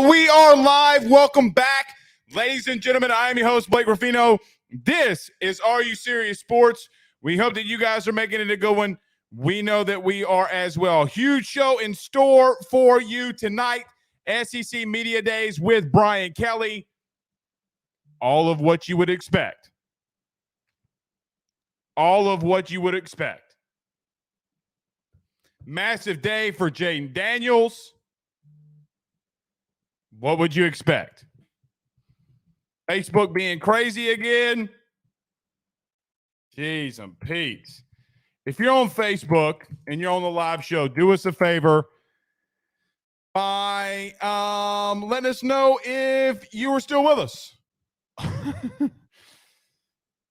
We are live. Welcome back, ladies and gentlemen. I am your host, Blake Ruffino. This is Are You Serious Sports. We hope that you guys are making it a good one. We know that we are as well. Huge show in store for you tonight. SEC Media Days with Bryant Kelly. All of what you would expect. All of what you would expect. Massive day for Jaden Daniels. What would you expect? Facebook being crazy again? Jeez and Pete's. If you're on Facebook and you're on the live show, do us a favor by letting us know if you are still with us.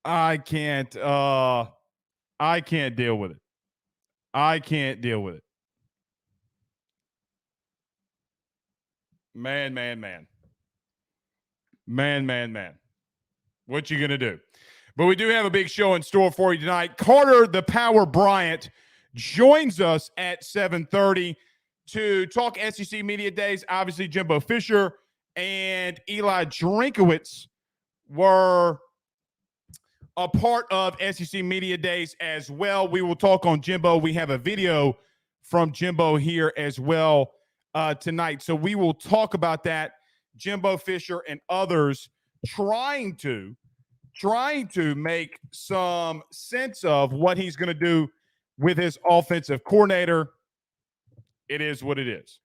I can't deal with it. I can't deal with it. Man. What you going to do? But we do have a big show in store for you tonight. Carter the Power Bryant joins us at 7:30 to talk SEC Media Days. Obviously, Jimbo Fisher and Eli Drinkowitz were a part of SEC Media Days as well. We will talk on Jimbo. We have a video from Jimbo here as well tonight. So we will talk about that. Jimbo Fisher and others trying to make some sense of what he's going to do with his offensive coordinator. It is what it is.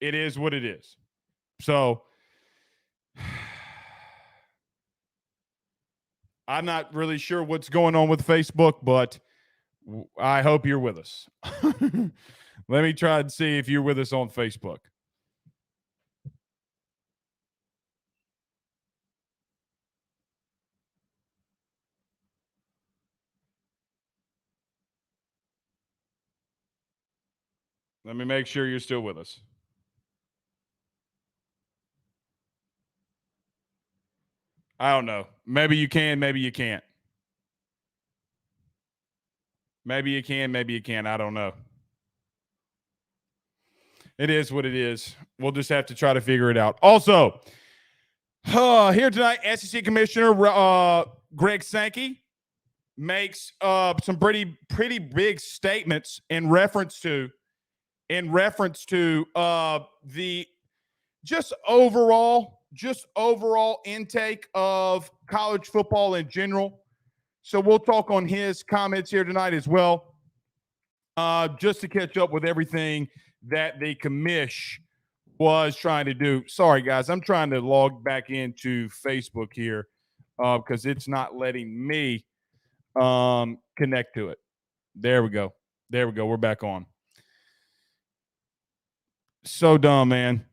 It is what it is. So I'm not really sure what's going on with Facebook, but I hope you're with us. Let me try and see if you're with us on Facebook. Let me make sure you're still with us. I don't know. Maybe you can, maybe you can't. Maybe you can, maybe you can't. I don't know. It is what it is. We'll just have to try to figure it out. Also, here tonight, SEC Commissioner Greg Sankey makes some pretty big statements in reference to the just overall intake of college football in general. So we'll talk on his comments here tonight as well, just to catch up with everything that the Commish was trying to do. Sorry, guys. I'm trying to log back into Facebook here because it's not letting me connect to it. There we go. We're back on. So dumb, man.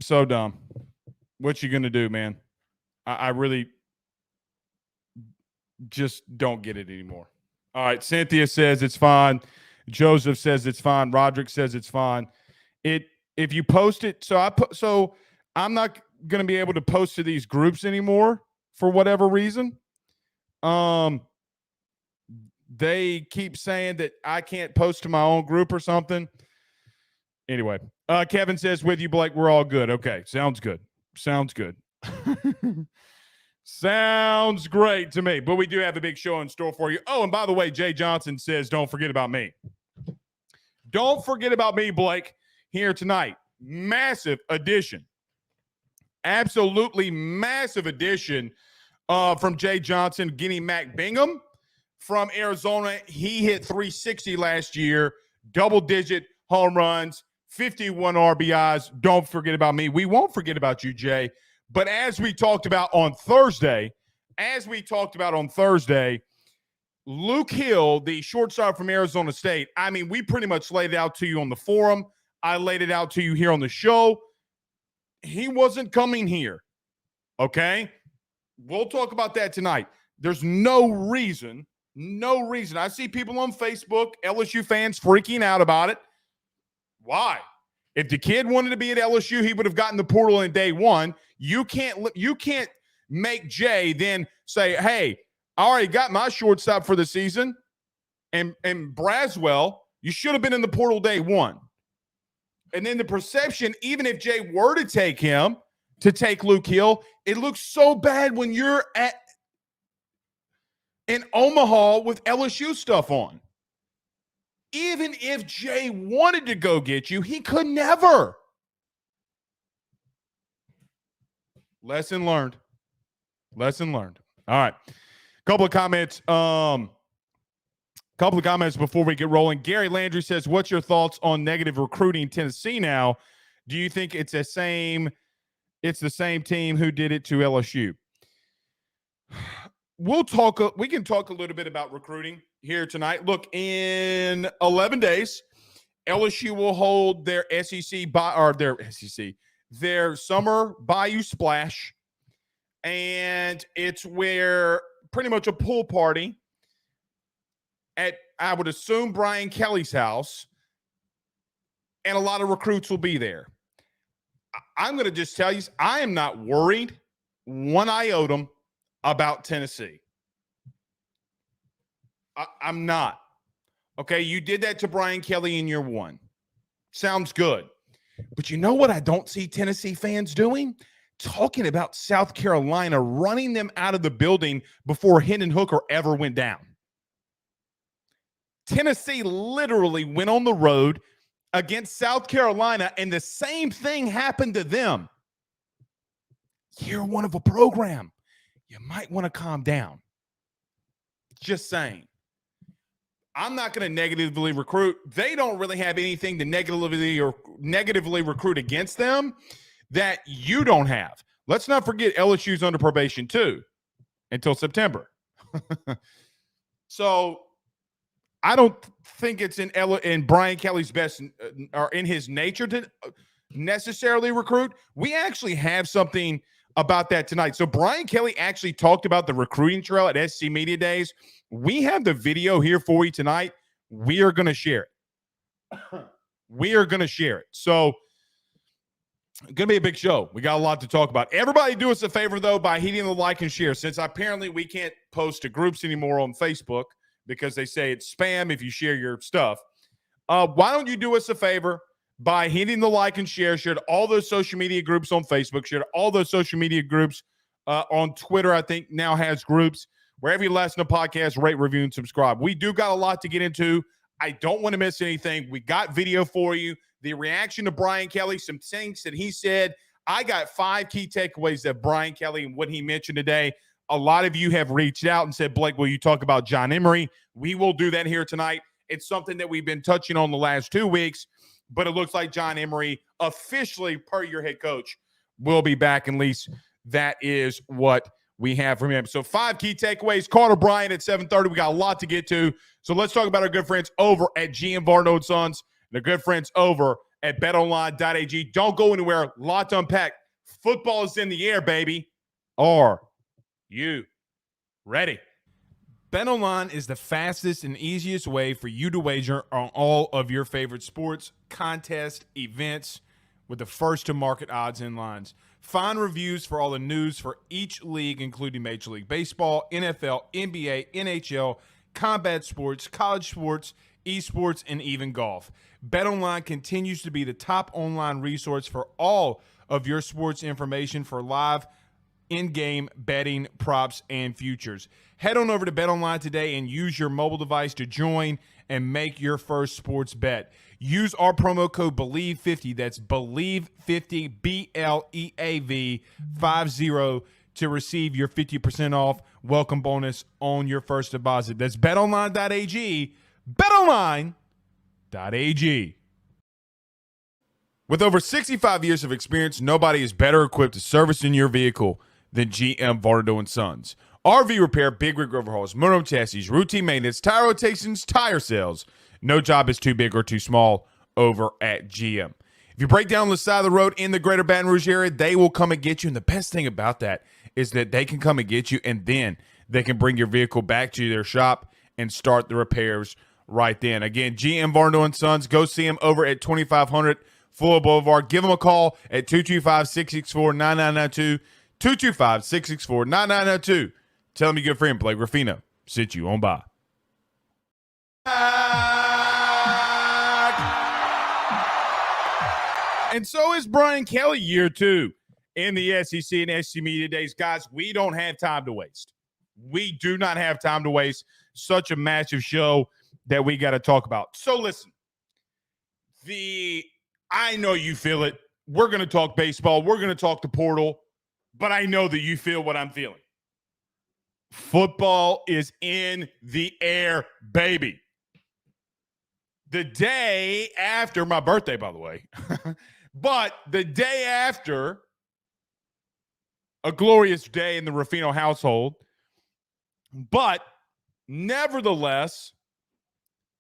So dumb. What you going to do, man? I really just don't get it anymore. All right. Cynthia says it's fine. Joseph says it's fine. Roderick says it's fine. If you post it, so I'm not going to be able to post to these groups anymore for whatever reason. They keep saying that I can't post to my own group or something. Anyway, Kevin says with you, Blake, we're all good. Okay, sounds good. Sounds great to me. But we do have a big show in store for you. Oh, and by the way, Jay Johnson says, don't forget about me. Don't forget about me, Blake, here tonight. Massive addition. Absolutely massive addition from Jay Johnson, getting Mac Bingham from Arizona. He hit 360 last year, double-digit home runs, 51 RBIs. Don't forget about me. We won't forget about you, Jay. But as we talked about on Thursday, Luke Hill, the shortstop from Arizona State, I mean, we pretty much laid it out to you on the forum. I laid it out to you here on the show. He wasn't coming here, okay? We'll talk about that tonight. There's no reason. I see people on Facebook, LSU fans freaking out about it. Why? If the kid wanted to be at LSU, he would have gotten the portal in day one. You can't make Jay then say, hey, I already got my shortstop for the season. And Braswell, you should have been in the portal day one. And then the perception, even if Jay were to take him, to take Luke Hill, it looks so bad when you're in Omaha with LSU stuff on. Even if Jay wanted to go get you, he could never. Lesson learned. Lesson learned. All right. Couple of comments before we get rolling. Gary Landry says, what's your thoughts on negative recruiting in Tennessee now? Do you think it's the same team who did it to LSU? We can talk a little bit about recruiting here tonight. Look, in 11 days, LSU will hold their their summer Bayou Splash, and it's where pretty much a pool party at, I would assume, Brian Kelly's house, and a lot of recruits will be there. I'm going to just tell you, I am not worried one iota about Tennessee. I'm not. Okay, you did that to Brian Kelly in year one. Sounds good. But you know what I don't see Tennessee fans doing? Talking about South Carolina running them out of the building before Hendon Hooker ever went down. Tennessee literally went on the road against South Carolina, and the same thing happened to them. Year one of a program. You might want to calm down. Just saying. I'm not going to negatively recruit. They don't really have anything to negatively recruit against them that you don't have. Let's not forget LSU's under probation too until September. So I don't think it's in Brian Kelly's best or in his nature to necessarily recruit. We actually have something about that tonight. So Brian Kelly actually talked about the recruiting trail at SC Media Days. We have the video here for you tonight. We are going to share it. So it's going to be a big show. We got a lot to talk about. Everybody do us a favor, though, by hitting the like and share. Since apparently we can't post to groups anymore on Facebook because they say it's spam if you share your stuff. Why don't you do us a favor by hitting the like and share to all those social media groups on Facebook, share to all those social media groups on Twitter, I think now has groups. Wherever you listen to podcasts, rate, review, and subscribe. We do got a lot to get into. I don't want to miss anything. We got video for you. The reaction to Brian Kelly, some things that he said. I got 5 key takeaways that Brian Kelly and what he mentioned today. A lot of you have reached out and said, Blake, will you talk about John Emery? We will do that here tonight. It's something that we've been touching on the last 2 weeks, but it looks like John Emery, officially per your head coach, will be back. At least that is what we have from him. So 5 key takeaways. Carter Bryant at 7:30. We got a lot to get to. So let's talk about our good friends over at GM Varno & Sons and our good friends over at betonline.ag. Don't go anywhere. A lot to unpack. Football is in the air, baby. Are you ready? BetOnline is the fastest and easiest way for you to wager on all of your favorite sports, contests, events with the first-to-market odds and lines. Find reviews for all the news for each league, including Major League Baseball, NFL, NBA, NHL, combat sports, college sports, esports, and even golf. BetOnline continues to be the top online resource for all of your sports information for live in-game betting, props, and futures. Head on over to BetOnline today and use your mobile device to join and make your first sports bet. Use our promo code BELIEVE50, that's BELIEVE50, BLEAV 50, to receive your 50% off welcome bonus on your first deposit. That's betonline.ag, betonline.ag. With over 65 years of experience, nobody is better equipped to service in your vehicle than GM Varno & Sons. RV repair, big rig overhauls, motorhome chassis, routine maintenance, tire rotations, tire sales. No job is too big or too small over at GM. If you break down the side of the road in the greater Baton Rouge area, they will come and get you. And the best thing about that is that they can come and get you, and then they can bring your vehicle back to their shop and start the repairs right then. Again, GM Varno & Sons. Go see them over at 2500 Fuller Boulevard. Give them a call at 225-664-9992, 225-664-9992. Tell them your good friend Blake Ruffino sent you on by. And so is Brian Kelly year 2 in the SEC and SEC Media Days. Guys, we don't have time to waste. We do not have time to waste. Such a massive show that we got to talk about. So listen, I know you feel it. We're going to talk baseball. We're going to talk the portal. But I know that you feel what I'm feeling. Football is in the air, baby. The day after my birthday, by the way, but the day after a glorious day in the Ruffino household, but nevertheless,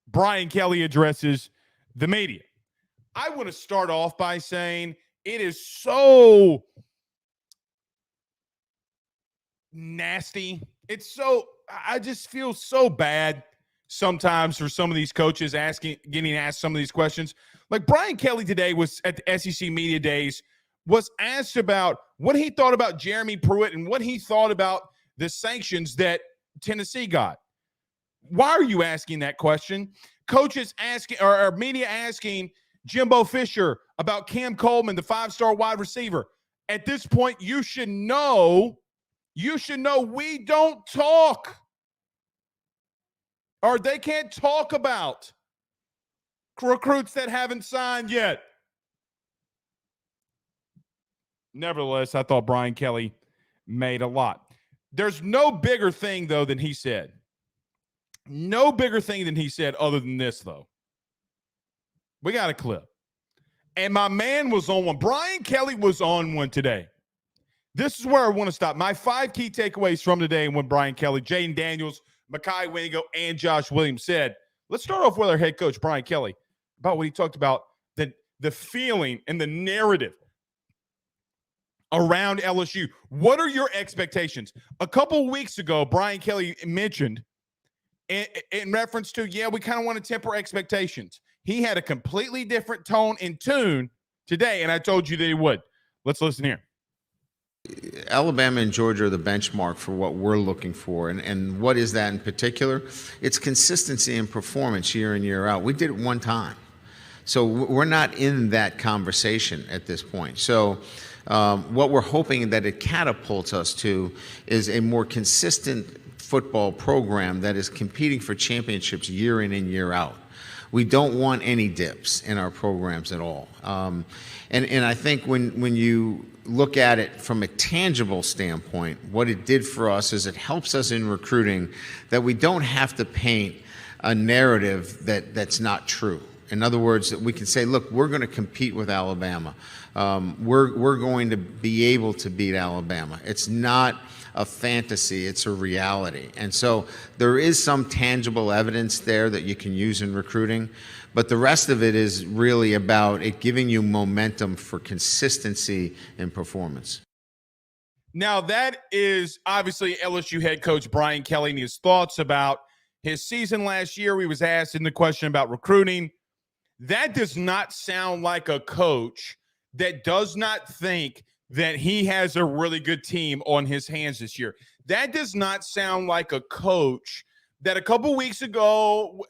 Brian Kelly addresses the media. I want to start off by saying it is so nasty. I just feel so bad sometimes for some of these coaches getting asked some of these questions. Like Brian Kelly today was at the SEC Media Days, was asked about what he thought about Jeremy Pruitt and what he thought about the sanctions that Tennessee got. Why are you asking that question? Coaches asking, or media asking Jimbo Fisher about Cam Coleman, the 5-star wide receiver. At this point, you should know we don't talk, or they can't talk about recruits that haven't signed yet. Nevertheless, I thought Brian Kelly made a lot. There's no bigger thing, though, than he said. No bigger thing than he said other than this, though. We got a clip. And my man was on one. Brian Kelly was on one today. This is where I want to stop. My 5 key takeaways from today when Brian Kelly, Jaden Daniels, Mekhi Wingo, and Josh Williams said. Let's start off with our head coach, Brian Kelly, about what he talked about, the feeling and the narrative around LSU. What are your expectations? A couple weeks ago, Brian Kelly mentioned in reference to, we kind of want to temper expectations. He had a completely different tone and tune today, and I told you that he would. Let's listen here. Alabama and Georgia are the benchmark for what we're looking for. And what is that in particular? It's consistency in performance year in, year out. We did it one time. So we're not in that conversation at this point. So what we're hoping that it catapults us to is a more consistent football program that is competing for championships year in and year out. We don't want any dips in our programs at all. And I think when you look at it from a tangible standpoint, what it did for us is it helps us in recruiting that we don't have to paint a narrative that's not true. In other words, that we can say, look, we're going to compete with Alabama. We're going to be able to beat Alabama. It's not a fantasy, it's a reality. And so there is some tangible evidence there that you can use in recruiting, but the rest of it is really about it giving you momentum for consistency in performance. Now, that is obviously LSU head coach Brian Kelly and his thoughts about his season last year. He was asked in the question about recruiting. That does not sound like a coach that does not think that he has a really good team on his hands this year. That does not sound like a coach that a couple weeks ago,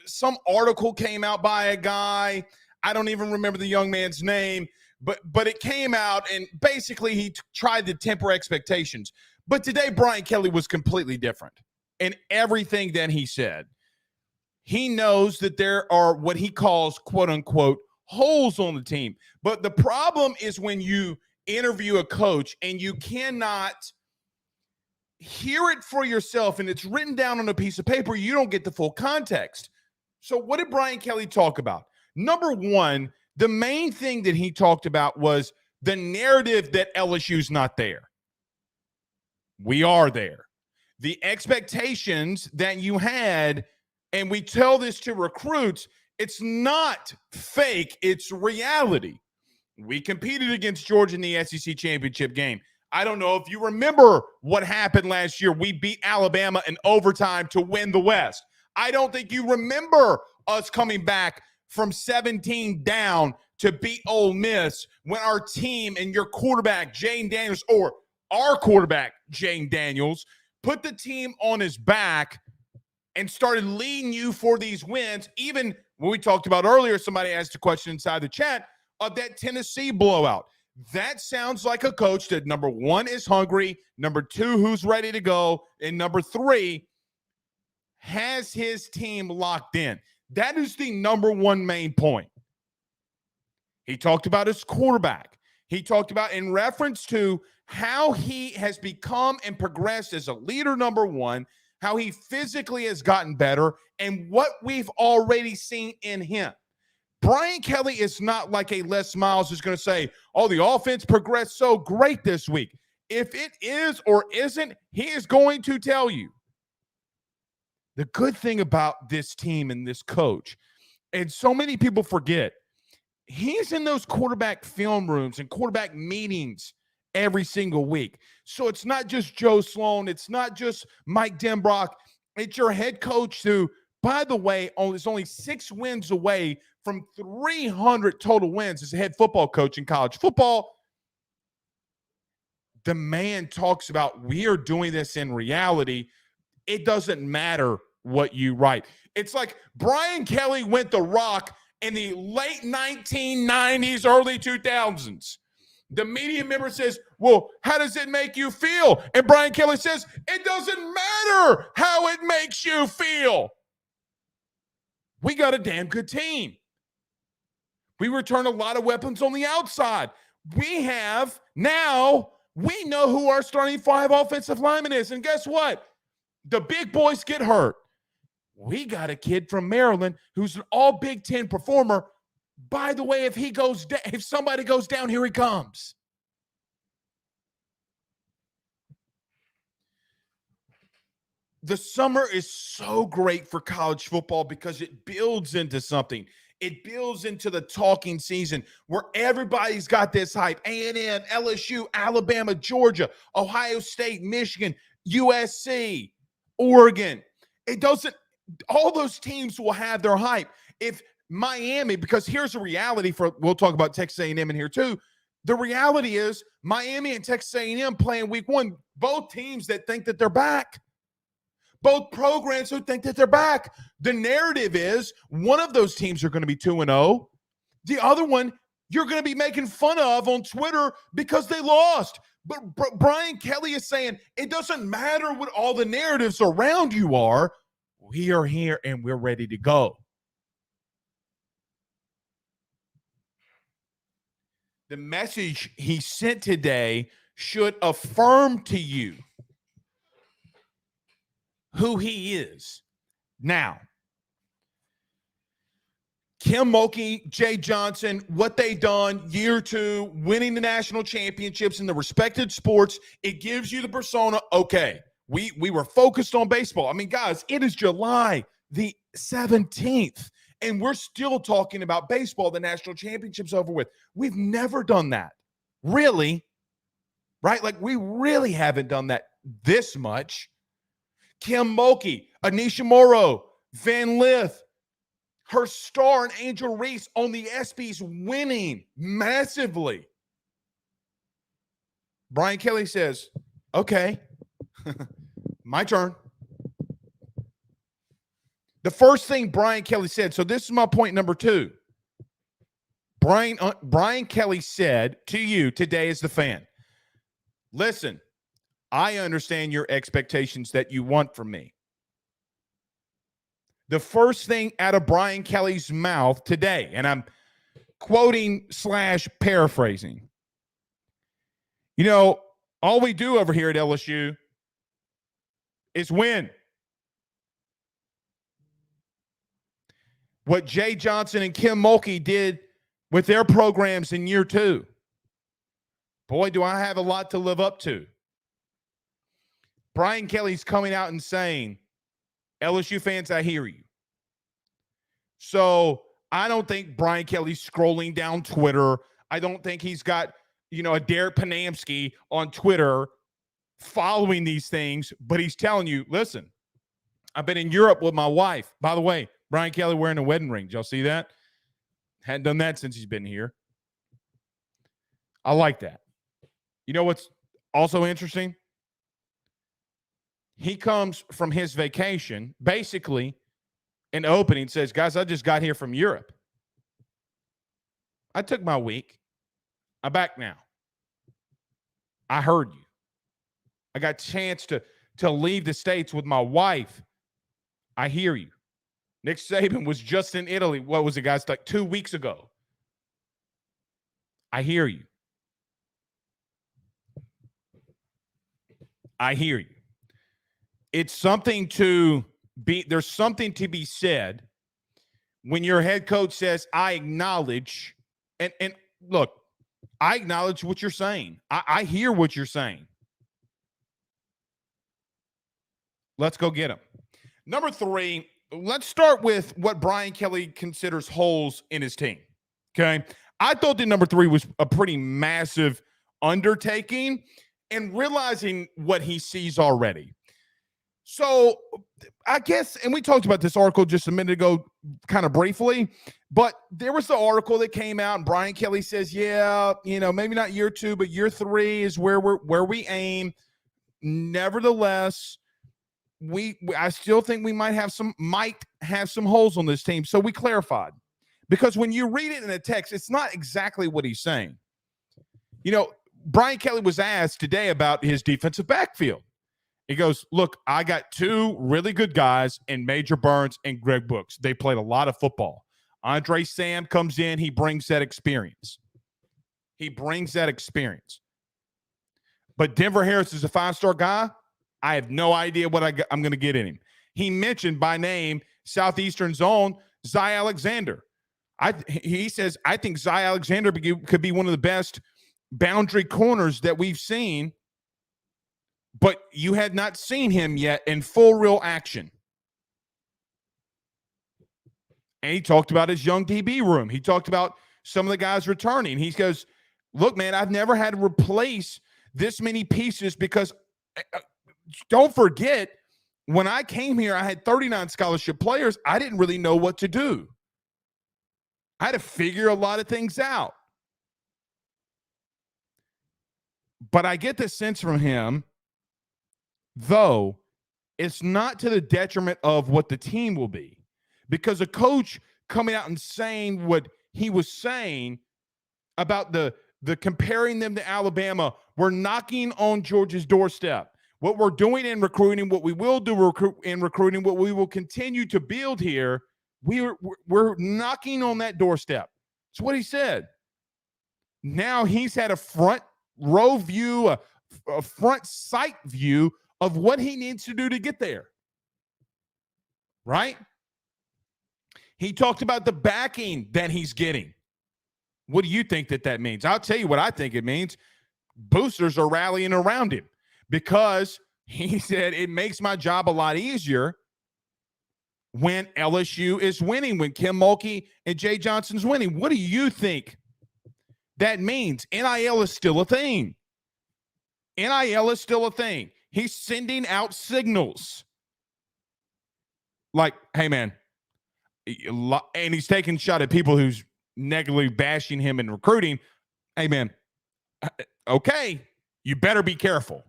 some article came out by a guy. I don't even remember the young man's name, but it came out and basically he tried to temper expectations. But today, Brian Kelly was completely different in everything that he said. He knows that there are what he calls, quote unquote, holes on the team. But the problem is when you interview a coach and you cannot hear it for yourself and it's written down on a piece of paper, you don't get the full context. So what did Brian Kelly talk about? Number one, the main thing that he talked about was the narrative that LSU's not there. We are there. The expectations that you had, and we tell this to recruits, it's not fake, it's reality. We competed against Georgia in the SEC championship game. I don't know if you remember what happened last year. We beat Alabama in overtime to win the West. I don't think you remember us coming back from 17 down to beat Ole Miss when our team and your quarterback, Jane Daniels, or our quarterback, Jane Daniels, put the team on his back and started leading you for these wins. Even when we talked about earlier, somebody asked a question inside the chat of that Tennessee blowout. That sounds like a coach that, number one, is hungry, number two, who's ready to go, and number three, has his team locked in. That is the number one main point. He talked about his quarterback. He talked about in reference to how he has become and progressed as a leader, number one, how he physically has gotten better, and what we've already seen in him. Brian Kelly is not like a Les Miles who's going to say, oh, the offense progressed so great this week. If it is or isn't, he is going to tell you. The good thing about this team and this coach, and so many people forget, he's in those quarterback film rooms and quarterback meetings every single week. So it's not just Joe Sloan. It's not just Mike Denbrock. It's your head coach who, by the way, is only 6 wins away from 300 total wins as a head football coach in college football. The man talks about, we are doing this in reality. It doesn't matter what you write. It's like Brian Kelly went the rock in the late 1990s, early 2000s. The media member says, well, how does it make you feel? And Brian Kelly says, it doesn't matter how it makes you feel. We got a damn good team. We return a lot of weapons on the outside. We know who our starting 5 offensive lineman is. And guess what? The big boys get hurt. We got a kid from Maryland who's an all Big Ten performer. By the way, if somebody goes down, here he comes. The summer is so great for college football because it builds into something. It builds into the talking season where everybody's got this hype. A&M, LSU, Alabama, Georgia, Ohio State, Michigan, USC, Oregon. All those teams will have their hype. If Miami, because here's the reality we'll talk about Texas A&M in here too. The reality is Miami and Texas A&M playing week 1, both teams that think that they're back. Both programs who think that they're back. The narrative is one of those teams are going to be 2-0. The other one you're going to be making fun of on Twitter because they lost. But Brian Kelly is saying it doesn't matter what all the narratives around you are. We are here and we're ready to go. The message he sent today should affirm to you who he is. Now, Kim Mulkey, Jay Johnson, what they done year 2, winning the national championships in the respected sports, it gives you the persona, okay, we were focused on baseball. I mean, guys, it is July the 17th, and we're still talking about baseball. The national championship's over with. We've never done that. Really? Right? Like, we really haven't done that this much. Kim Mulkey, Anisha Morrow, Van Lith, her star and Angel Reese on the ESPYs winning massively. Brian Kelly says, okay, my turn. The first thing Brian Kelly said, so this is my point number 2. Brian Kelly said to you today as the fan, listen, I understand your expectations that you want from me. The first thing out of Brian Kelly's mouth today, and I'm quoting / paraphrasing, all we do over here at LSU is win. What Jay Johnson and Kim Mulkey did with their programs in year 2, boy, do I have a lot to live up to. Brian Kelly's coming out and saying, LSU fans, I hear you. So I don't think Brian Kelly's scrolling down Twitter. I don't think he's got, a Derek Panamsky on Twitter following these things, but he's telling you, listen, I've been in Europe with my wife. By the way, Brian Kelly wearing a wedding ring. Did y'all see that? Hadn't done that since he's been here. I like that. You know what's also interesting? He comes from his vacation, basically, in the opening says, guys, I just got here from Europe. I took my week. I'm back now. I heard you. I got a chance to leave the States with my wife. I hear you. Nick Saban was just in Italy. What was it, guys? Like 2 weeks ago. I hear you. I hear you. It's something to be, there's something to be said when your head coach says, I acknowledge, and look, I acknowledge what you're saying. I hear what you're saying. Let's go get him. Number 3, let's start with what Brian Kelly considers holes in his team. Okay. I thought that number 3 was a pretty massive undertaking and realizing what he sees already. So I guess, and we talked about this article just a minute ago, kind of briefly, but there was the article that came out and Brian Kelly says, yeah, maybe not year 2, but year 3 is where we aim. Nevertheless, I still think we might have some holes on this team. So we clarified, because when you read it in a text, it's not exactly what he's saying. Brian Kelly was asked today about his defensive backfield. He goes, look, I got 2 really good guys in Major Burns and Greg Brooks. They played a lot of football. Andre Sam comes in. He brings that experience. But Denver Harris is a 5-star guy. I have no idea what I'm going to get in him. He mentioned by name Southeastern Zone, Zy Alexander. He says, I think Zy Alexander could be one of the best boundary corners that we've seen, but you had not seen him yet in full real action. And he talked about his young DB room. He talked about some of the guys returning. He goes, look, man, I've never had to replace this many pieces because don't forget, when I came here, I had 39 scholarship players. I didn't really know what to do. I had to figure a lot of things out. But I get the sense from him, though, it's not to the detriment of what the team will be. Because a coach coming out and saying what he was saying about the comparing them to Alabama, we're knocking on Georgia's doorstep. What we're doing in recruiting, what we will do in recruiting, what we will continue to build here, we're knocking on that doorstep. That's what he said. Now he's had a front row view, a front sight view of what he needs to do to get there. Right? He talked about the backing that he's getting. What do you think that means? I'll tell you what I think it means. Boosters are rallying around him because he said it makes my job a lot easier when LSU is winning, when Kim Mulkey and Jay Johnson's winning. What do you think that means? NIL is still a thing. NIL is still a thing. He's sending out signals like, hey, man, and he's taking a shot at people who's negatively bashing him in recruiting. Hey, man, okay, you better be careful.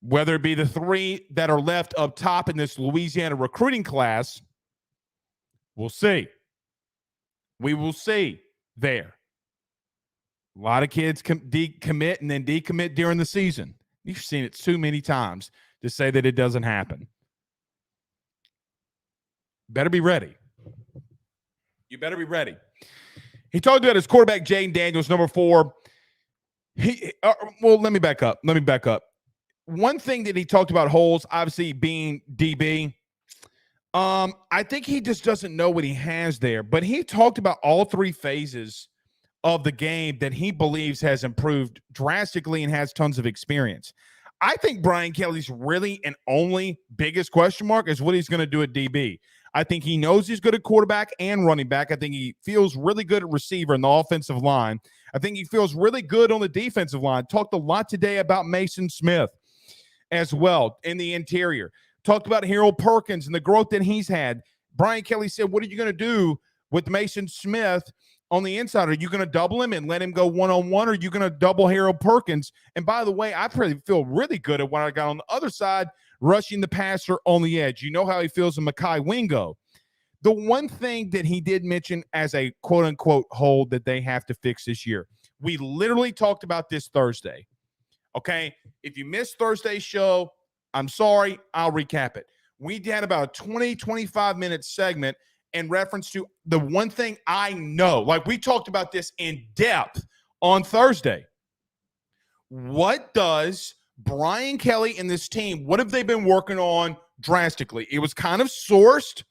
Whether it be the 3 that are left up top in this Louisiana recruiting class, we'll see. We will see there. A lot of kids commit and then decommit during the season. You've seen it too many times to say that it doesn't happen. Better be ready. You better be ready. He talked about his quarterback, Jaden Daniels, number 4. Let me back up. One thing that he talked about holes, obviously being DB. I think he just doesn't know what he has there. But he talked about all 3 phases of the game that he believes has improved drastically and has tons of experience. I think Brian Kelly's really and only biggest question mark is what he's going to do at DB. I think he knows he's good at quarterback and running back. I think he feels really good at receiver in the offensive line. I think he feels really good on the defensive line. Talked a lot today about Mason Smith as well in the interior. Talked about Harold Perkins and the growth that he's had. Brian Kelly said, what are you going to do with Mason Smith on the inside? Are you going to double him and let him go one-on-one, or are you going to double Harold Perkins? And by the way, I probably feel really good at what I got on the other side, rushing the passer on the edge. You know how he feels in Mekhi Wingo. The one thing that he did mention as a quote-unquote hole that they have to fix this year, we literally talked about this Thursday, okay? If you missed Thursday's show, I'm sorry, I'll recap it. We had about a 20, 25-minute segment in reference to the one thing I know. Like, we talked about this in depth on Thursday. What does Brian Kelly and this team, what have they been working on drastically? It was kind of sourced.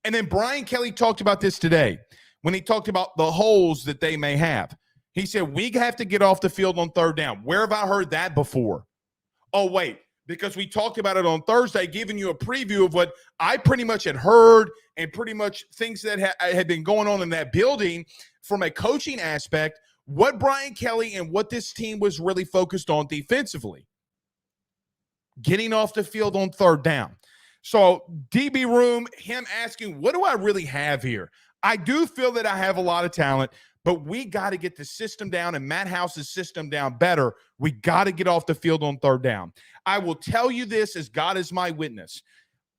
And then Brian Kelly talked about this today when he talked about the holes that they may have. He said, we have to get off the field on third down. Where have I heard that before? Oh, wait, because we talked about it on Thursday, giving you a preview of what I pretty much had heard and pretty much things that had been going on in that building from a coaching aspect, what Brian Kelly and what this team was really focused on defensively. Getting off the field on third down. So DB room, him asking, what do I really have here? I do feel that I have a lot of talent, but we got to get the system down and Matt House's system down better. We got to get off the field on third down. I will tell you this as God is my witness.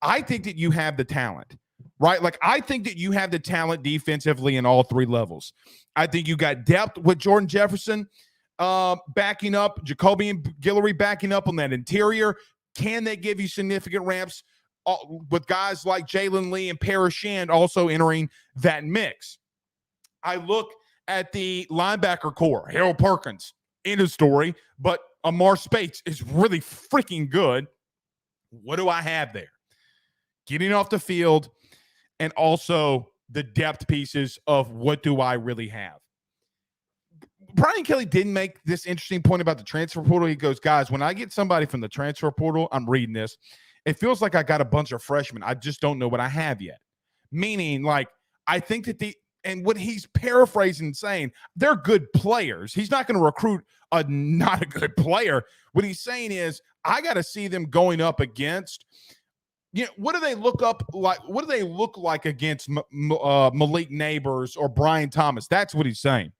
I think that you have the talent, right? Like, I think that you have the talent defensively in all three levels. I think you got depth with Jordan Jefferson backing up, Jacoby and Guillory backing up on that interior. Can they give you significant ramps with guys like Jalen Lee and Parrish Shand also entering that mix? I look at the linebacker core, Harold Perkins, end of story, but Amar Spates is really freaking good. What do I have there? Getting off the field and also the depth pieces of what do I really have? Brian Kelly didn't make this interesting point about the transfer portal. He goes, guys, when I get somebody from the transfer portal, I'm reading this, it feels like I got a bunch of freshmen. I just don't know what I have yet. Meaning, like, I think that and what he's paraphrasing and saying, they're good players. He's not going to recruit not a good player. What he's saying is, I got to see them going up against, what do they look up like? What do they look like against Malik Neighbors or Brian Thomas? That's what he's saying.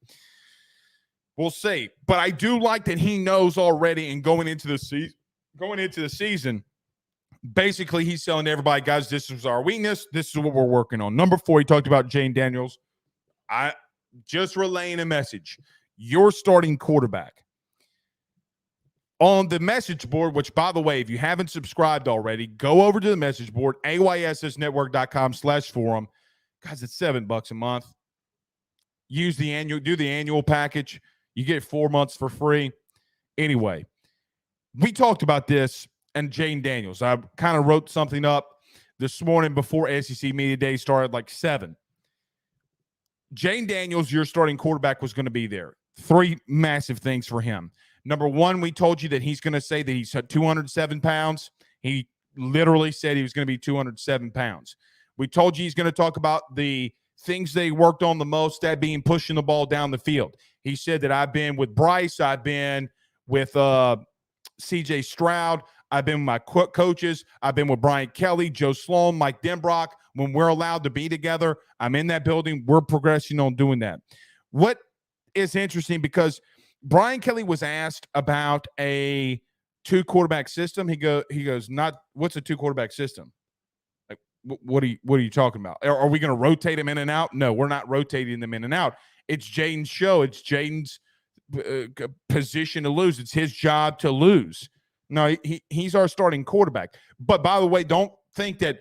We'll see. But I do like that he knows already, and going into the season, basically he's telling everybody, guys, this is our weakness. This is what we're working on. Number 4, he talked about Jane Daniels. I just relaying a message. Your starting quarterback. On the message board, which, by the way, if you haven't subscribed already, go over to the message board, ayssnetwork.com/forum. Guys, it's $7 a month. Do the annual package. You get 4 months for free. Anyway, we talked about this and Jane Daniels. I kind of wrote something up this morning before SEC Media Day started, like 7. Jane Daniels, your starting quarterback, was going to be there. 3 massive things for him. Number 1, we told you that he's going to say that he's 207 pounds. He literally said he was going to be 207 pounds. We told you he's going to talk about the things they worked on the most, that being pushing the ball down the field. He said that I've been with Bryce, I've been with CJ Stroud, I've been with my coaches, I've been with Brian Kelly, Joe Sloan, Mike Denbrock. When we're allowed to be together, I'm in that building. We're progressing on doing that. What is interesting, because Brian Kelly was asked about a 2-quarterback system. He goes, what's a 2-quarterback system? Like, what are you talking about? Are we going to rotate them in and out? No, we're not rotating them in and out. It's Jaden's show. It's Jaden's position to lose. It's his job to lose. No, he's our starting quarterback. But by the way, don't think that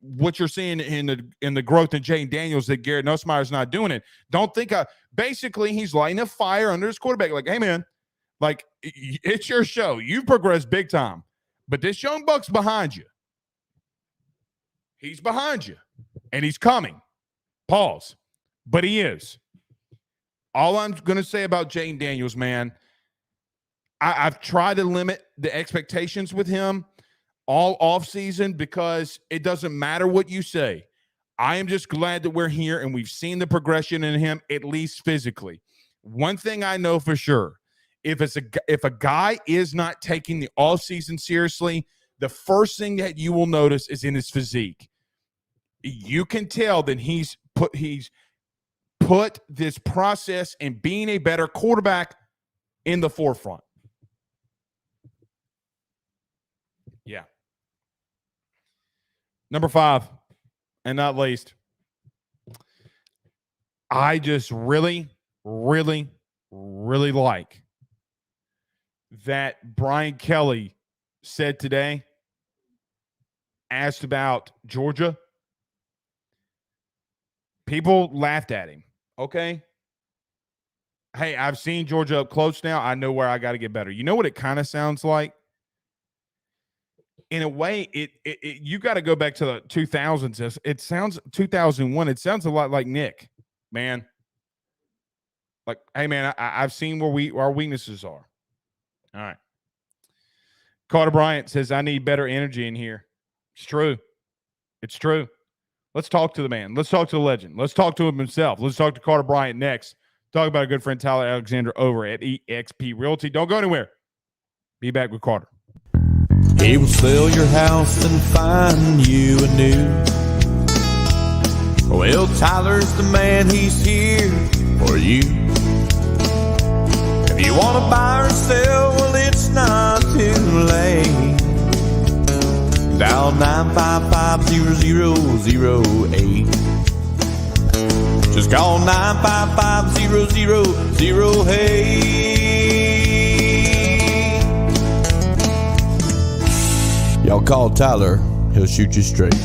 what you're seeing in the growth in Jane Daniels, that Garrett Nussmeier's not doing it. Don't think basically he's lighting a fire under his quarterback. Like, hey man, like, it's your show. You've progressed big time, but this young buck's behind you. He's behind you, and he's coming. Pause. But he is. All I'm going to say about Jane Daniels, man, I've tried to limit the expectations with him all offseason, because it doesn't matter what you say. I am just glad that we're here and we've seen the progression in him, at least physically. One thing I know for sure, if a guy is not taking the offseason seriously, the first thing that you will notice is in his physique. You can tell that he's put this process and being a better quarterback in the forefront. Yeah. Number 5, and not least, I just really, really, really like that Brian Kelly said today, asked about Georgia. People laughed at him. Okay. Hey, I've seen Georgia up close now. I know where I got to get better. You know what it kind of sounds like? In a way, it you got to go back to the 2000s. It sounds 2001. It sounds a lot like Nick, man. Like, hey, man, I've seen where our weaknesses are. All right. Carter Bryant says, I need better energy in here. It's true. It's true. Let's talk to the man. Let's talk to the legend. Let's talk to him himself. Let's talk to Carter Bryant next. Talk about a good friend, Tyler Alexander, over at eXp Realty. Don't go anywhere. Be back with Carter. He will sell your house and find you a new. Well, Tyler's the man, he's here for you. If you want to buy or sell, well, it's not too late. Dial 955-0008. Just call 955-0008. Y'all call Tyler, he'll shoot you straight.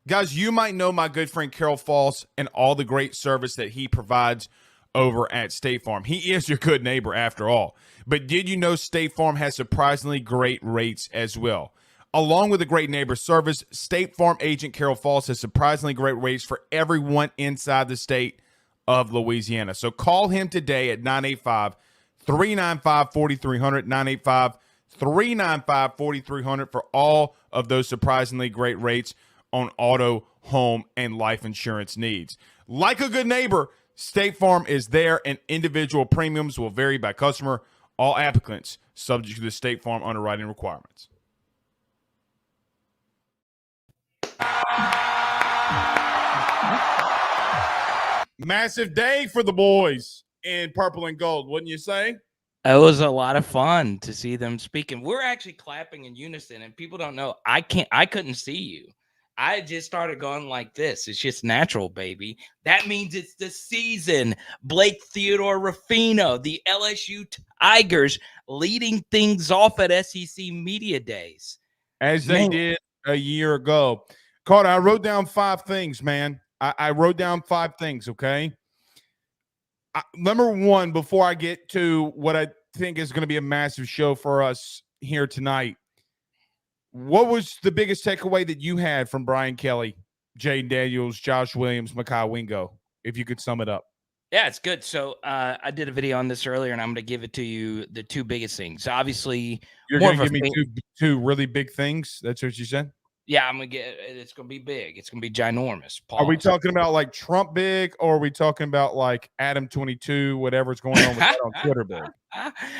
Guys, you might know my good friend Carol Falls and all the great service that he provides over at State Farm. He is your good neighbor after all. But did you know State Farm has surprisingly great rates as well? Along with the great neighbor service, State Farm agent Carol Falls has surprisingly great rates for everyone inside the state of Louisiana. So call him today at 985-395-4300, 985-395-4300 for all of those surprisingly great rates on auto, home, and life insurance needs. Like a good neighbor, State Farm is there, and individual premiums will vary by customer. All applicants subject to the State Farm underwriting requirements. Massive day for the boys in purple and gold, wouldn't you say? It was a lot of fun to see them speaking. We're actually clapping in unison, and people don't know. I couldn't see you. I just started going like this. It's just natural, baby. That means it's the season. Blake Theodore Ruffino, the LSU Tigers, leading things off at SEC Media Days. As they did a year ago. Carter, I wrote down 5 things, man. I wrote down 5 things, okay? Number one, before I get to what I think is going to be a massive show for us here tonight, what was the biggest takeaway that you had from Brian Kelly, Jaden Daniels, Josh Williams, Mekhi Wingo, if you could sum it up? Yeah, it's good. So I did a video on this earlier, and I'm going to give it to you the 2 biggest things. Obviously, you're going to give me two really big things. That's what you said? Yeah, I'm going to get it's going to be big. It's going to be ginormous. Pause. Are we talking about like Trump big, or are we talking about like Adam 22, whatever's going on with that on Twitter big?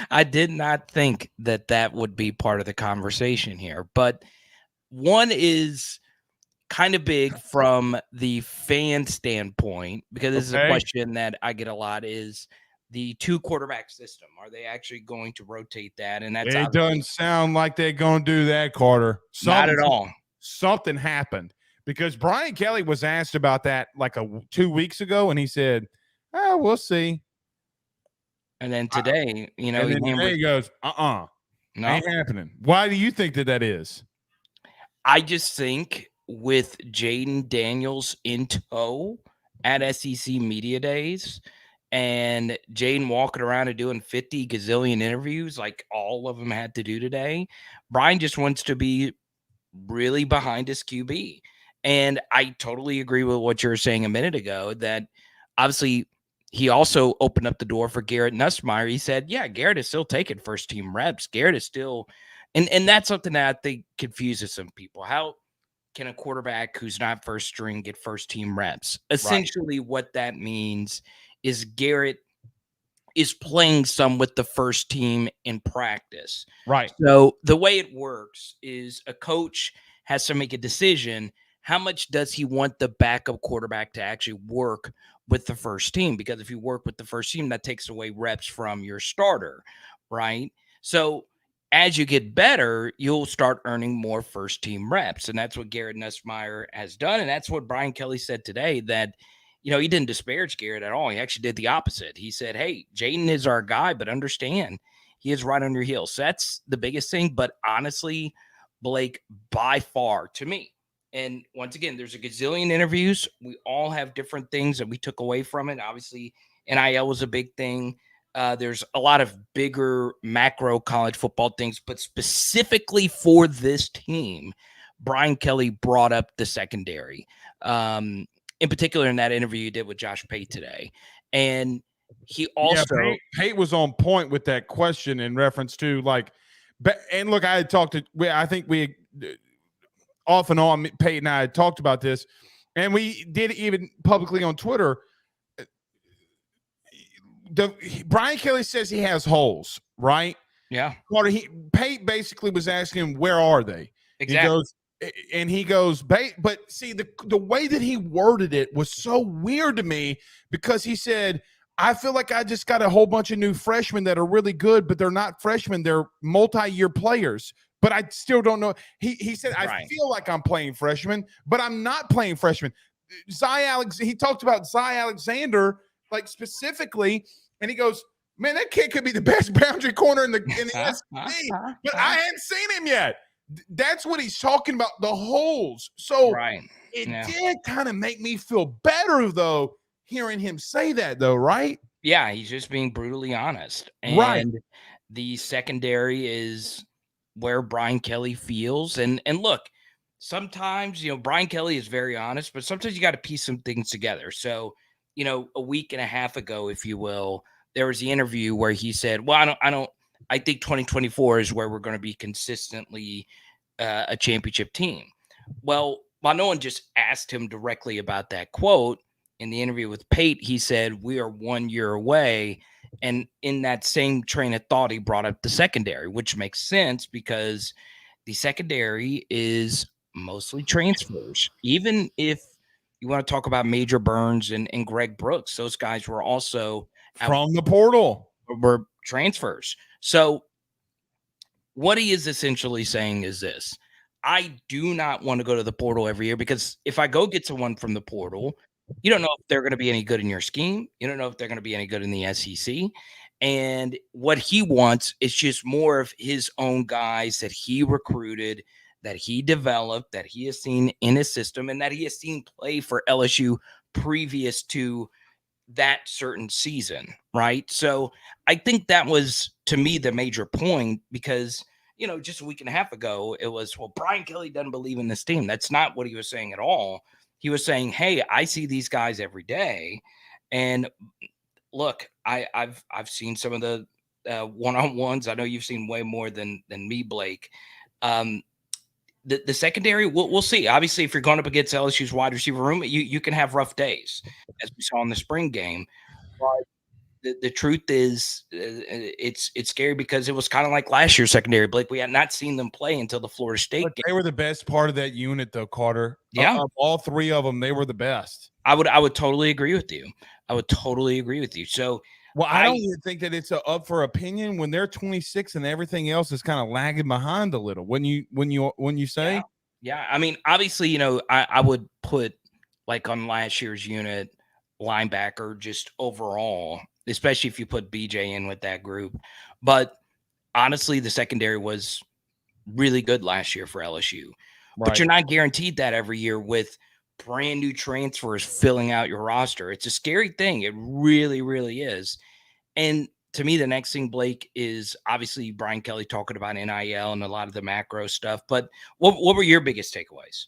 I did not think that would be part of the conversation here, but one is kind of big from the fan standpoint, because this is a question that I get a lot, is the 2 quarterback system. Are they actually going to rotate that? And that's it doesn't sound like they're going to do that, Carter. Not at all. Something happened, because Brian Kelly was asked about that like 2 weeks ago, and he said, "Oh, we'll see." And then today, and then he goes, no, ain't happening. Why do you think that is? I just think with Jaden Daniels in tow at SEC Media Days, and Jaden walking around and doing 50 gazillion interviews like all of them had to do today, Brian just wants to be really behind his QB. And I totally agree with what you were saying a minute ago, that obviously he also opened up the door for Garrett Nussmeier. He said, yeah, Garrett is still taking first team reps. Garrett is still, and that's something that I think confuses some people. How can a quarterback who's not first string get first team reps? Essentially, what that means is Garrett is playing some with the first team in practice. Right. So the way it works is a coach has to make a decision. How much does he want the backup quarterback to actually work with the first team? Because if you work with the first team, that takes away reps from your starter, right? So as you get better, you'll start earning more first team reps. And that's what Garrett Nussmeier has done. And that's what Brian Kelly said today, that, he didn't disparage Garrett at all. He actually did the opposite. He said, hey, Jaden is our guy, but understand he is right on your heels. So that's the biggest thing. But honestly, Blake, by far to me, and once again, there's a gazillion interviews. We all have different things that we took away from it. Obviously, NIL was a big thing. There's a lot of bigger macro college football things, but specifically for this team, Brian Kelly brought up the secondary, in particular in that interview you did with Josh Pate today. And he also Pate was on point with that question in reference to and look, I had talked to, I think we off and on, Pate and I had talked about this, and we did even publicly on Twitter. Brian Kelly says he has holes, right? Yeah. Pate basically was asking him, where are they? Exactly. He goes, but see, the way that he worded it was so weird to me, because he said, I feel like I just got a whole bunch of new freshmen that are really good, but they're not freshmen. They're multi-year players. But I still don't know. He said, I feel like I'm playing freshman, but I'm not playing freshman. He talked about Zy Alexander, specifically, and he goes, man, that kid could be the best boundary corner in the SEC, but I hadn't seen him yet. That's what he's talking about, the holes. So it did kind of make me feel better, though, hearing him say that, though, right? Yeah, he's just being brutally honest. And the secondary is where Brian Kelly feels. And look, sometimes, Brian Kelly is very honest, but sometimes you got to piece some things together. So, a week and a half ago, if you will, there was the interview where he said, well, I think 2024 is where we're going to be consistently a championship team. Well, while no one just asked him directly about that quote, in the interview with Pate, he said, we are 1 year away. And in that same train of thought, he brought up the secondary, which makes sense because the secondary is mostly transfers. Even if you want to talk about Major Burns and Greg Brooks, those guys were also from the portal, were transfers. So what he is essentially saying is this: I do not want to go to the portal every year, because if I go get someone from the portal, you don't know if they're going to be any good in your scheme. You don't know if they're going to be any good in the SEC. And what he wants is just more of his own guys that he recruited, that he developed, that he has seen in his system, and that he has seen play for LSU previous to that certain season, right? So I think that was, to me, the major point, because, just a week and a half ago, it was, well, Brian Kelly doesn't believe in this team. That's not what he was saying at all. He was saying, hey, I see these guys every day. And look, I've seen some of the one-on-ones. I know you've seen way more than me, Blake. The secondary, we'll see. Obviously, if you're going up against LSU's wide receiver room, you can have rough days, as we saw in the spring game. But the truth is, it's scary, because it was kind of like last year's secondary, Blake. We had not seen them play until the Florida State game. They were the best part of that unit, though, Carter. Yeah, of all three of them, they were the best. I would totally agree with you. So, well, I don't even think that it's up for opinion when they're 26 and everything else is kind of lagging behind a little. When you say, yeah. I mean, obviously, I would put, like, on last year's unit, linebacker, just overall, especially if you put BJ in with that group. But honestly, the secondary was really good last year for LSU. Right. But you're not guaranteed that every year with brand new transfers filling out your roster. It's a scary thing. It really, really is. And to me, the next thing, Blake, is obviously Brian Kelly talking about NIL and a lot of the macro stuff. But what were your biggest takeaways?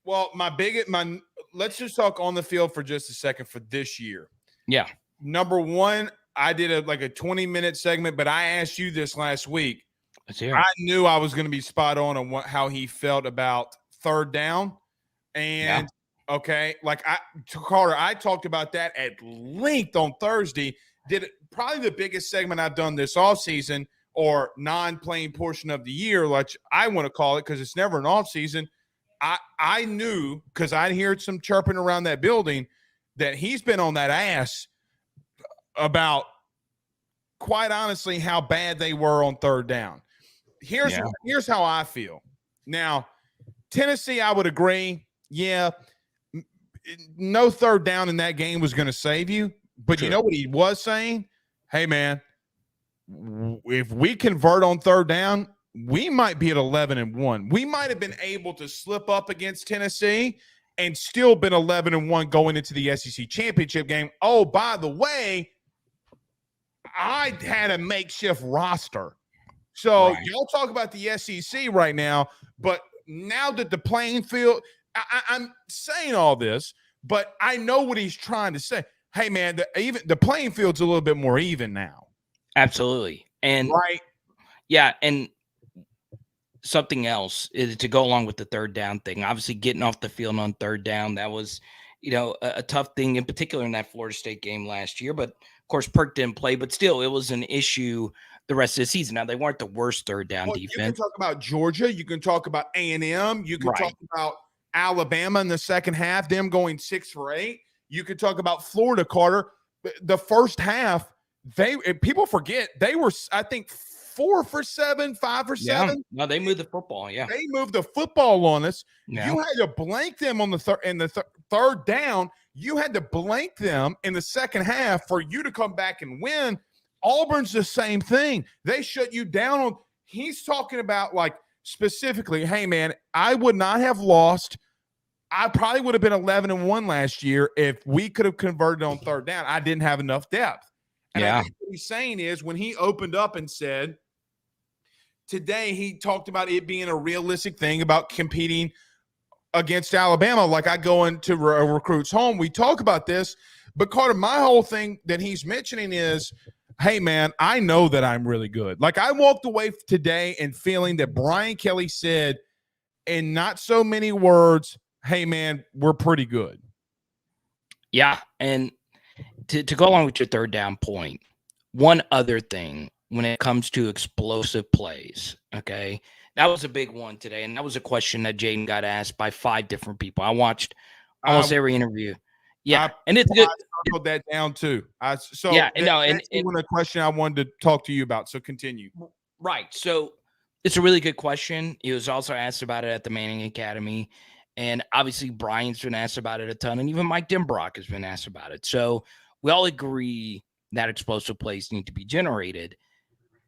Well, let's just talk on the field for just a second for this year. Yeah. Number one, I did a 20-minute segment, but I asked you this last week. I knew I was going to be spot on how he felt about third down. And okay, Carter, I talked about that at length on Thursday. Did probably the biggest segment I've done this offseason, or non-playing portion of the year, like I want to call it, because it's never an offseason. I knew, because I heard some chirping around that building, that he's been on that ass about quite honestly, how bad they were on third down. Here's how I feel. Now, Tennessee, I would agree. Yeah, no third down in that game was going to save you. But you know what he was saying? Hey, man, if we convert on third down, we might be at 11-1. We might have been able to slip up against Tennessee and still been 11-1 going into the SEC championship game. Oh, by the way, I had a makeshift roster. So y'all talk about the SEC right now, but now that the playing field, I'm saying all this, but I know what he's trying to say. Hey, man, the playing field's a little bit more even now. Absolutely. And yeah, and something else is to go along with the third down thing. Obviously, getting off the field on third down, that was, a tough thing, in particular in that Florida State game last year. But of course, Perk didn't play, but still, it was an issue the rest of the season. Now, they weren't the worst third down defense. You can talk about Georgia. You can talk about A&M. You can talk about Alabama in the second half, them going 6 for 8. You could talk about Florida, Carter. The first half, people forget they were, I think, 4 for 7, 5 for 7. No, they moved the football. Yeah, they moved the football on us. Yeah. You had to blank them on the third down. You had to blank them in the second half for you to come back and win. Auburn's the same thing. They shut you down on. He's talking about, like, specifically, hey, man, I would not have lost. I probably would have been 11-1 last year if we could have converted on third down. I didn't have enough depth. And I think what he's saying is, when he opened up and said today, he talked about it being a realistic thing about competing against Alabama. Like, I go into a recruit's home, we talk about this, but Carter, my whole thing that he's mentioning is, hey, man, I know that I'm really good. Like, I walked away today and feeling that Brian Kelly said in not so many words, hey, man, we're pretty good. Yeah, and to go along with your third down point, one other thing when it comes to explosive plays, okay, that was a big one today, and that was a question that Jaden got asked by 5 different people. I watched almost every interview. Yeah, and it's good. I circled that down too. That's a question I wanted to talk to you about. So continue. Right. So it's a really good question. He was also asked about it at the Manning Academy. And obviously, Bryant's been asked about it a ton, and even Mike Denbrock has been asked about it. So we all agree that explosive plays need to be generated.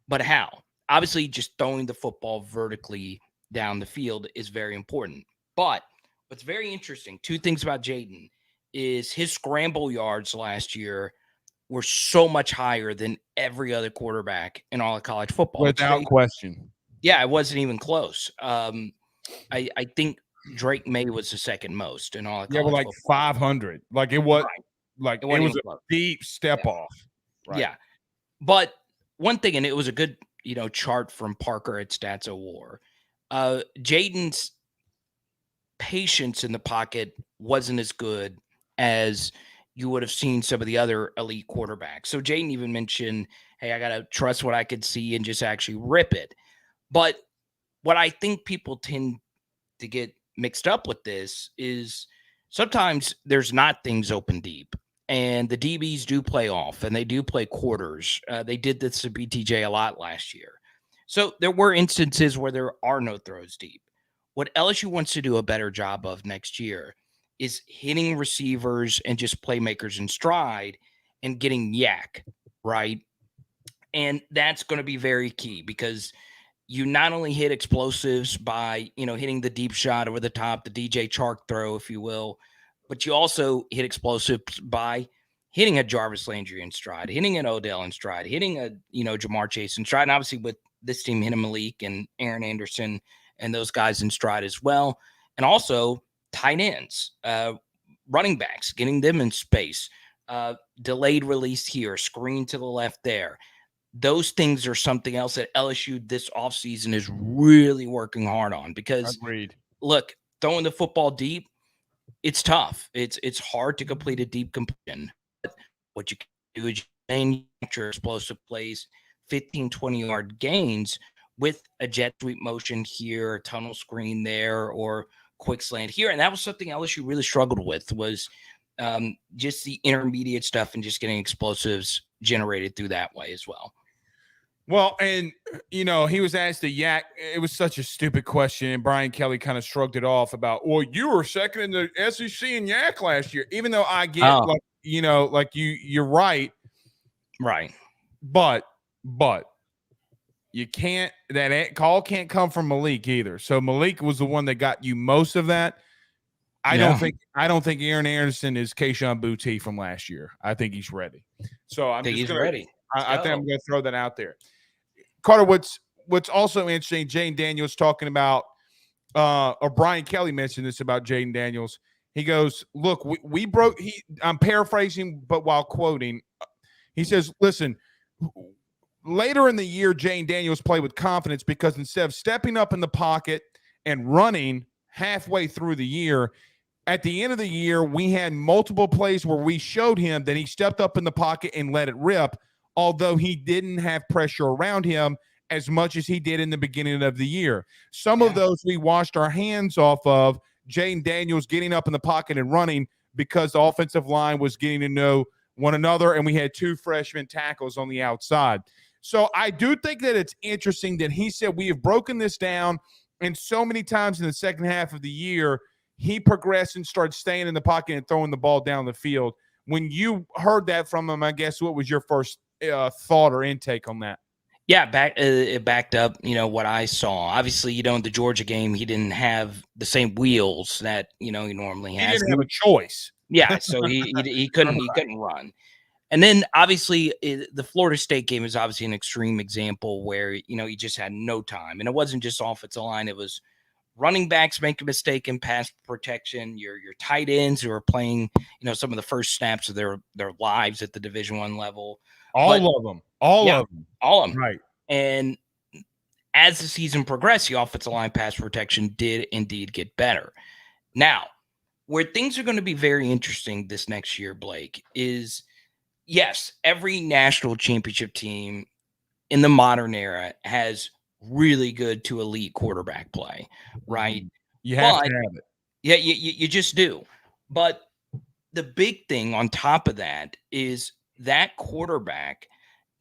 But how? Obviously, just throwing the football vertically down the field is very important. But what's very interesting, 2 things about Jaden, is his scramble yards last year were so much higher than every other quarterback in all of college football. Without question. Yeah, it wasn't even close. I think Drake May was the second most in all of college like football. 500. Like, it was like it was a deep step off. Right. Yeah. But one thing, and it was a good, chart from Parker at Stats of War. Jaden's patience in the pocket wasn't as good as you would have seen some of the other elite quarterbacks. So Jaden even mentioned, hey, I got to trust what I could see and just actually rip it. But what I think people tend to get mixed up with this is sometimes there's not things open deep, and the DBs do play off and they do play quarters. They did this to BTJ a lot last year. So there were instances where there are no throws deep. What LSU wants to do a better job of next year is hitting receivers and just playmakers in stride and getting yak, right? And that's going to be very key, because you not only hit explosives by, hitting the deep shot over the top, the DJ Chark throw, if you will, but you also hit explosives by hitting a Jarvis Landry in stride, hitting an Odell in stride, hitting a, Jamar Chase in stride, and obviously with this team hitting Malik and Aaron Anderson and those guys in stride as well. And also tight ends, running backs, getting them in space, delayed release here, screen to the left there. Those things are something else that LSU this offseason is really working hard on, because look, throwing the football deep, it's tough. It's hard to complete a deep completion. But what you can do is your explosive plays, 15, 20-yard gains with a jet sweep motion here, a tunnel screen there, or quick slant here. And that was something LSU really struggled with, was just the intermediate stuff and just getting explosives generated through that way as well. Well, and he was asked a yak. It was such a stupid question, and Brian Kelly kind of shrugged it off about, well, you were second in the SEC in yak last year. Even though I get you're right, Right. but you can't. That call can't come from Malik either. So Malik was the one that got you most of that. I don't think Aaron Anderson is Keyshawn Boutte from last year. I think he's ready. So I think I'm going to throw that out there. Carter, what's also interesting, Jayden Daniels talking about, or Brian Kelly mentioned this about Jayden Daniels. He goes, look, we broke. I'm paraphrasing, but while quoting, he says, listen, later in the year, Jayden Daniels played with confidence because instead of stepping up in the pocket and running halfway through the year, at the end of the year, we had multiple plays where we showed him that he stepped up in the pocket and let it rip, although he didn't have pressure around him as much as he did in the beginning of the year. Some of those we washed our hands off of, Jayden Daniels getting up in the pocket and running because the offensive line was getting to know one another, and we had two freshman tackles on the outside. So I do think that it's interesting that he said we have broken this down, and so many times in the second half of the year, he progressed and started staying in the pocket and throwing the ball down the field. When you heard that from him, I guess what was your first thought or intake on that? Yeah, it backed up, what I saw. Obviously, in the Georgia game, he didn't have the same wheels that, he normally has. He didn't have a choice. Yeah, so he couldn't run. And then, obviously, the Florida State game is obviously an extreme example where, he just had no time. And it wasn't just offensive line. It was running backs make a mistake in pass protection. Your tight ends who are playing, some of the first snaps of their lives at the Division I level. All of them. Right. And as the season progressed, the offensive line pass protection did indeed get better. Now, where things are going to be very interesting this next year, Blake, is yes, every national championship team in the modern era has really good to elite quarterback play, right? You have to have it. Yeah, you just do. But the big thing on top of that is that quarterback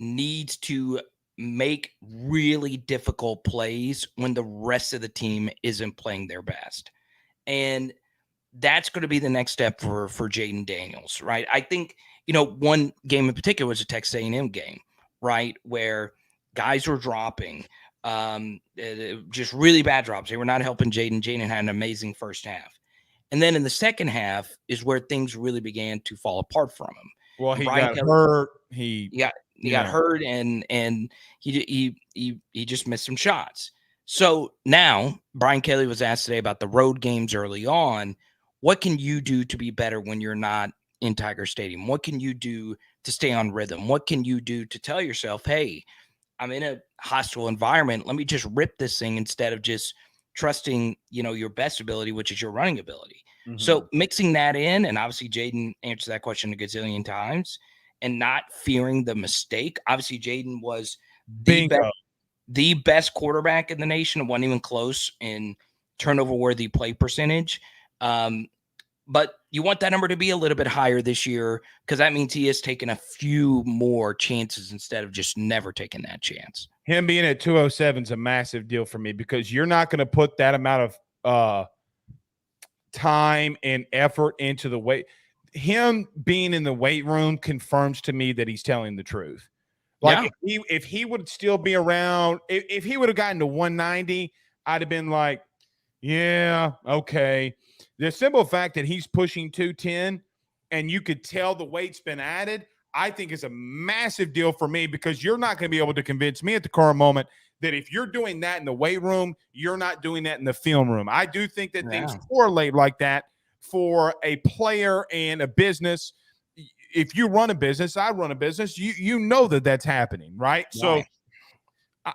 needs to make really difficult plays when the rest of the team isn't playing their best. And that's going to be the next step for Jayden Daniels, right? I think, one game in particular was a Texas A&M game, right, where guys were dropping, just really bad drops. They were not helping Jayden. Jayden had an amazing first half. And then in the second half is where things really began to fall apart from him. Well, he got hurt. He got hurt, and he just missed some shots. So now Brian Kelly was asked today about the road games early on. What can you do to be better when you're not in Tiger Stadium? What can you do to stay on rhythm? What can you do to tell yourself, hey, I'm in a hostile environment. Let me just rip this thing instead of just trusting, your best ability, which is your running ability. Mm-hmm. So mixing that in, and obviously Jayden answered that question a gazillion times, and not fearing the mistake. Obviously, Jayden was the best quarterback in the nation. It wasn't even close in turnover-worthy play percentage. But you want that number to be a little bit higher this year because that means he has taken a few more chances instead of just never taking that chance. Him being at 207 is a massive deal for me because you're not going to put that amount of time and effort into the weight. Him being in the weight room confirms to me that he's telling the truth. Like if he would still be around, if he would have gotten to 190, I'd have been like, yeah, okay. The simple fact that he's pushing 210 and you could tell the weight's been added, I think is a massive deal for me because you're not going to be able to convince me at the current moment that if you're doing that in the weight room, you're not doing that in the film room. I do think that things correlate like that for a player and a business. If you run a business, I run a business, you know that that's happening, right? So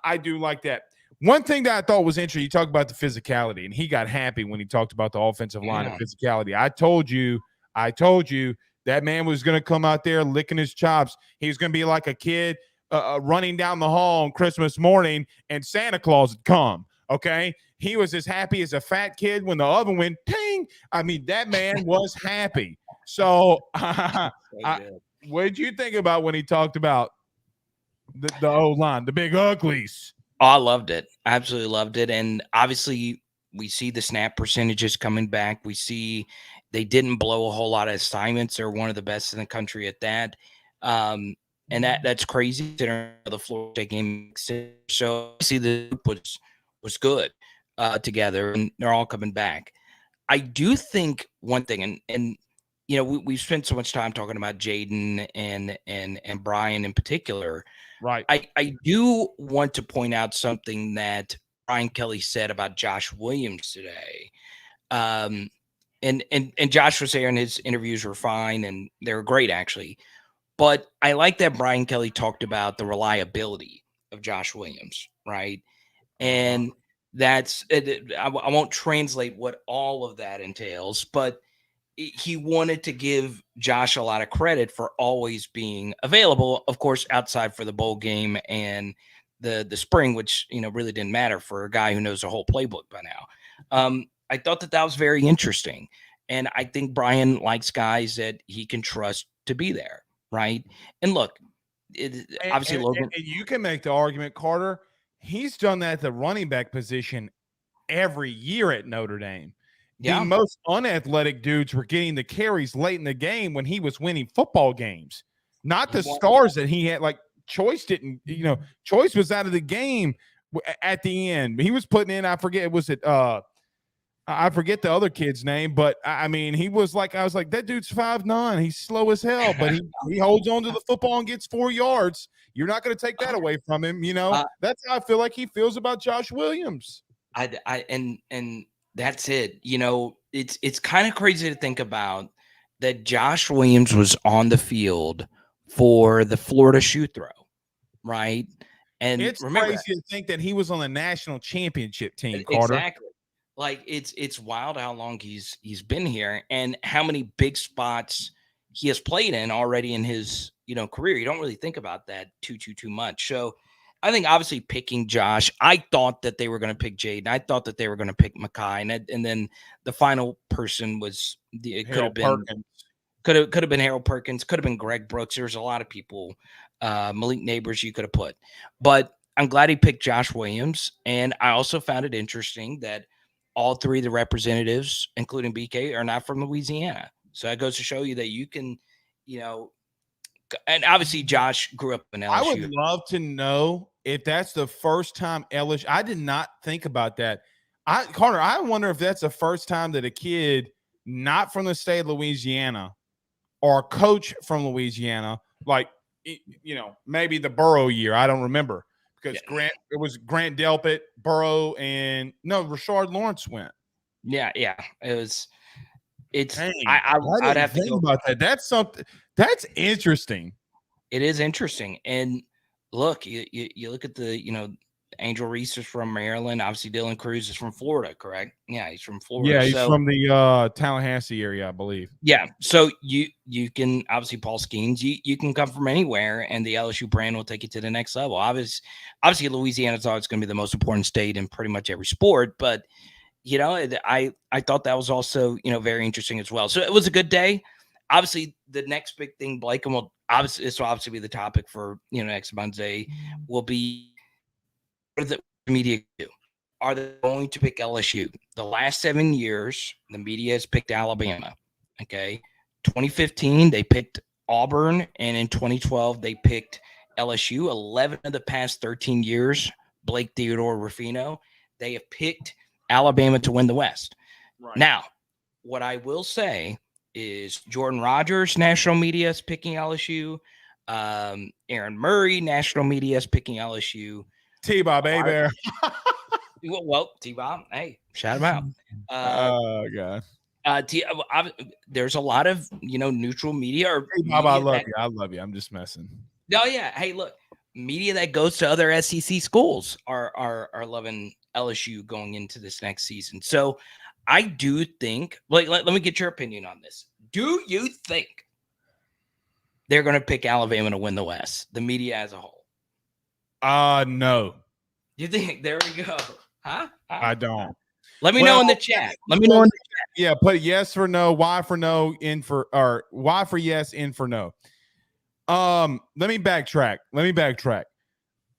I do like that. One thing that I thought was interesting, you talked about the physicality, and he got happy when he talked about the offensive line and physicality. I told you that man was going to come out there licking his chops. He was going to be like a kid running down the hall on Christmas morning, and Santa Claus had come, okay? He was as happy as a fat kid when the oven went ting. I mean, that man was happy. So what did you think about when he talked about the O-line, the big uglies. Oh, I loved it. Absolutely loved it. And obviously, we see the snap percentages coming back. We see they didn't blow a whole lot of assignments. They're one of the best in the country at that. And that's crazy considering the Florida State game. So I see the group was good together, and they're all coming back. I do think one thing, and you know, we've spent so much time talking about Jaden and Brian in particular. Right. I do want to point out something that Brian Kelly said about Josh Williams today. And Josh was there, and his interviews were fine, and they were great actually. But I like that Brian Kelly talked about the reliability of Josh Williams, right? And that's I won't translate what all of that entails, but he wanted to give Josh a lot of credit for always being available, of course, outside for the bowl game and the spring, which, you know, really didn't matter for a guy who knows the whole playbook by now. I thought that was very interesting. And I think Brian likes guys that he can trust to be there. Right. And look, obviously, Logan. And you can make the argument, Carter, he's done that at the running back position every year at Notre Dame. Yeah. The most unathletic dudes were getting the carries late in the game when he was winning football games, not the stars that he had. Like Choice didn't, you know, Choice was out of the game at the end. He was putting in, I forget the other kid's name, but I mean, he was like, I was like, that dude's 5'9". He's slow as hell, but he holds on to the football and gets 4 yards. You're not going to take that away from him. You know, that's how I feel like he feels about Josh Williams. And that's it. You know, it's kind of crazy to think about that Josh Williams was on the field for the Florida shoe throw, right? And it's crazy to think that he was on the national championship team, Carter. Exactly. Like it's wild how long he's been here and how many big spots he has played in already in his, you know, career. You don't really think about that too much. So I think obviously picking Josh, I thought that they were going to pick Jaden. I thought that they were going to pick Mekhi, and then the final person was could have been Harold Perkins, could have been Greg Brooks. There's a lot of people, Malik Neighbors you could have put, but I'm glad he picked Josh Williams. And I also found it interesting that all three of the representatives, including BK, are not from Louisiana. So that goes to show you that you can, you know, and obviously Josh grew up in LSU. I would love to know if that's the first time LSU. I did not think about that. Carter, I wonder if that's the first time that a kid not from the state of Louisiana or a coach from Louisiana, like, you know, maybe the Burrow year. I don't remember. Because it was Grant Delpit, Burrow, and Rashard Lawrence went. Yeah, it was. It's. Dang, I'd have to think about that. That's something. That's interesting. It is interesting, and look, you look at the, you know, Angel Reese is from Maryland. Obviously, Dylan Cruz is from Florida, correct? Yeah, he's from Florida. Yeah, he's from the Tallahassee area, I believe. Yeah, so you can obviously Paul Skeens. You can come from anywhere, and the LSU brand will take you to the next level. Obviously, Louisiana's always going to be the most important state in pretty much every sport, but you know, I thought that was also, you know, very interesting as well. So it was a good day. Obviously, the next big thing, Blake, and this will obviously be the topic for, you know, next Monday, will be what the media do. Are they going to pick LSU? The last 7 years, the media has picked Alabama. Okay. 2015, they picked Auburn. And in 2012, they picked LSU. 11 of the past 13 years, Blake Theodore Rufino, they have picked Alabama to win the West. Right. Now, what I will say is Jordan Rodgers, national media is picking LSU. Aaron Murray, national media is picking LSU. T-Bob, Bear. Well, T-Bob, hey, shout him out. Oh, God. There's a lot of, you know, neutral media. T-Bob, I love you. I love you. I'm just messing. Oh, yeah. Hey, look, media that goes to other SEC schools are loving LSU going into this next season. So I do think, like, let me get your opinion on this. Do you think they're going to pick Alabama to win the West, the media as a whole? No. You think? There we go. Huh? I don't. Let me know in the chat. Yeah, put yes for no, Y for no, or Y for yes, in for no. Let me backtrack.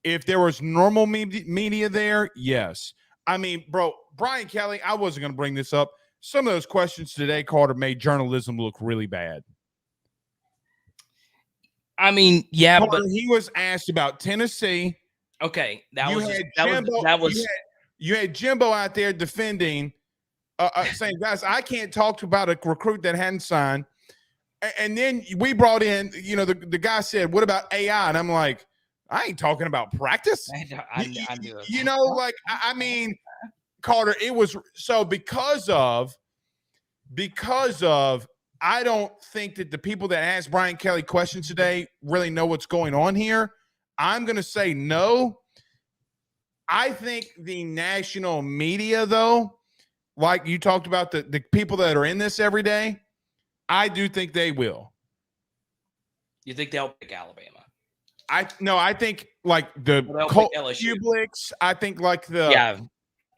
If there was normal media there, yes. I mean, bro, Brian Kelly, I wasn't going to bring this up. Some of those questions today, Carter, made journalism look really bad. I mean, yeah, Carter, but he was asked about Tennessee. okay, You had Jimbo out there defending, saying, guys, I can't talk about a recruit that hadn't signed. And then we brought in, the guy said, what about AI? And I'm like, I ain't talking about practice. I knew it. I mean, Carter, it was so because of, I don't think that the people that asked Brian Kelly questions today really know what's going on here. I'm going to say no. I think the national media, though, like you talked about the people that are in this every day, I do think they will. You think they'll pick Alabama? I think like the Kublix, I think like the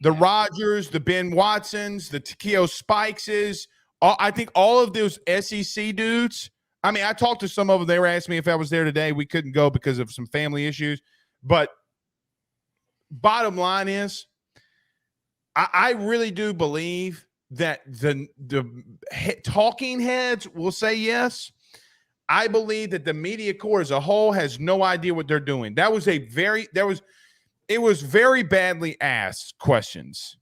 Rodgers, the Ben Watsons, the Takeo Spikeses. I think all of those SEC dudes. I mean, I talked to some of them. They were asking me if I was there today. We couldn't go because of some family issues. But bottom line is, I really do believe that the talking heads will say yes. I believe that the media corps as a whole has no idea what they're doing. It was very badly asked questions,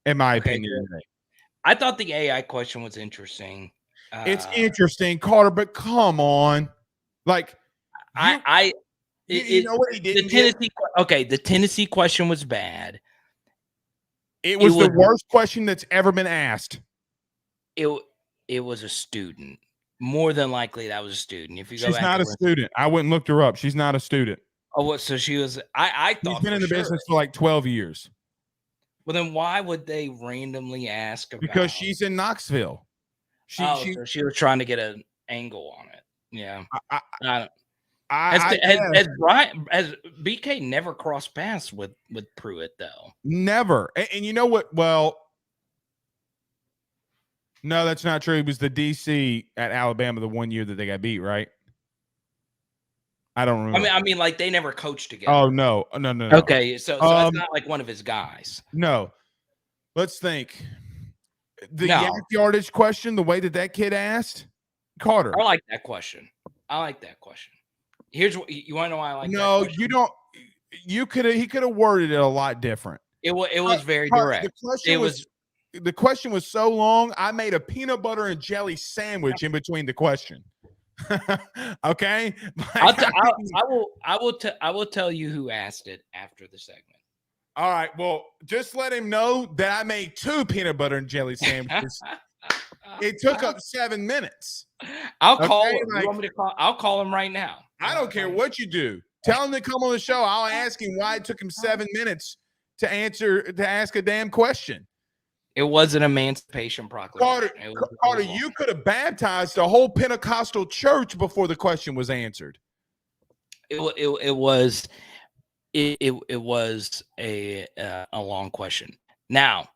in my opinion. Today. I thought the AI question was interesting. It's interesting, Carter, but come on. Like, you know what he did? The Tennessee question was bad. It was the worst question that's ever been asked. It was a student. More than likely, that was a student. If you go She's not a student. I went and looked her up. She's not a student. Oh, what? So she was. I thought she's been in the business for like 12 years. Well, then why would they randomly ask about? Because she's in Knoxville. So she was trying to get an angle on it. Yeah. As BK never crossed paths with Pruitt though. Never. And you know what? Well, no, that's not true. He was the DC at Alabama the one year that they got beat, right? I don't remember. I mean, like they never coached together. Oh no. Okay, so it's not like one of his guys. No. Let's think. The yak yardage question, the way that kid asked, Carter. I like that question. Here's what you want to know why I like. No, you don't. He could have worded it a lot different. It was very direct. The question was so long. I made a peanut butter and jelly sandwich in between the question. Okay, I will tell you who asked it after the segment. All right. Well, just let him know that I made 2 peanut butter and jelly sandwiches. It took up 7 minutes. I'll call him. You want me to call? I'll call him right now. I don't care what you do. Tell him to come on the show. I'll ask him why it took him 7 minutes to ask a damn question. It was an emancipation proclamation. Carter, you could have baptized the whole Pentecostal church before the question was answered. It was a long question. Now,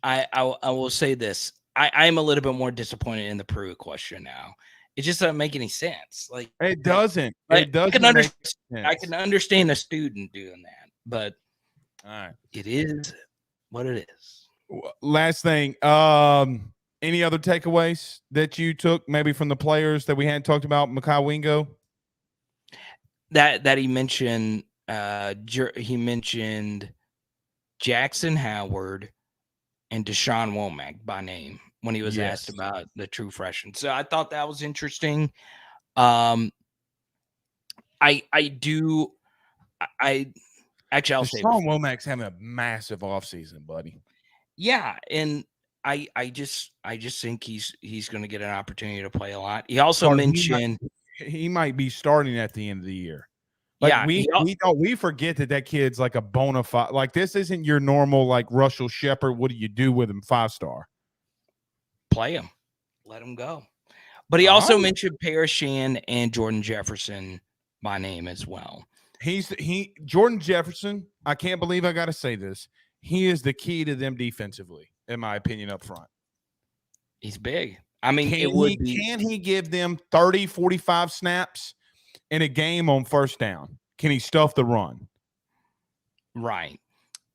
I will say this. I am a little bit more disappointed in the Pruitt question now. It just doesn't make any sense. Like it doesn't. I can understand a student doing that, but all right, it is what it is. Last thing, any other takeaways that you took maybe from the players that we hadn't talked about? Mekhi Wingo, that he mentioned. He mentioned Jackson Howard and Deshaun Womack by name when he was asked about the true freshman. So I thought that was interesting. I'll say Deshaun Womack's having a massive offseason, buddy. Yeah, and I just think he's going to get an opportunity to play a lot. He also mentioned he might be starting at the end of the year. Like we forget that kid's like a bona fide. Like this isn't your normal like Russell Shepard. What do you do with him? 5-star. Play him, let him go. But he also mentioned Parashan and Jordan Jefferson by name as well. Jordan Jefferson. I can't believe I got to say this. He is the key to them defensively, in my opinion, up front. He's big. I mean, can he give them 30, 45 snaps in a game on first down? Can he stuff the run? Right.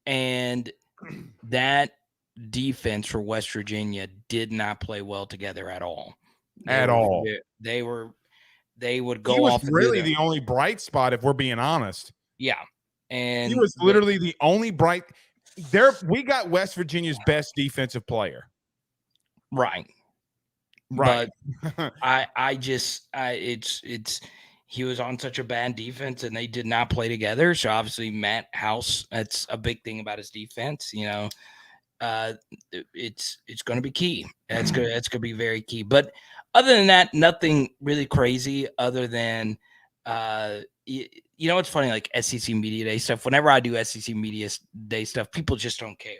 And that defense for West Virginia did not play well together at all. At all. They would He go was off and do really their, the only bright spot, if we're being honest. yeah. And He was literally the only bright. We got West Virginia's best defensive player. right. Right. But it's he was on such a bad defense and they did not play together. So obviously Matt House, that's a big thing about his defense. It's going to be key. That's going to be very key. But other than that, nothing really crazy other than, it's funny, like SEC Media Day stuff. Whenever I do SEC Media Day stuff, people just don't care.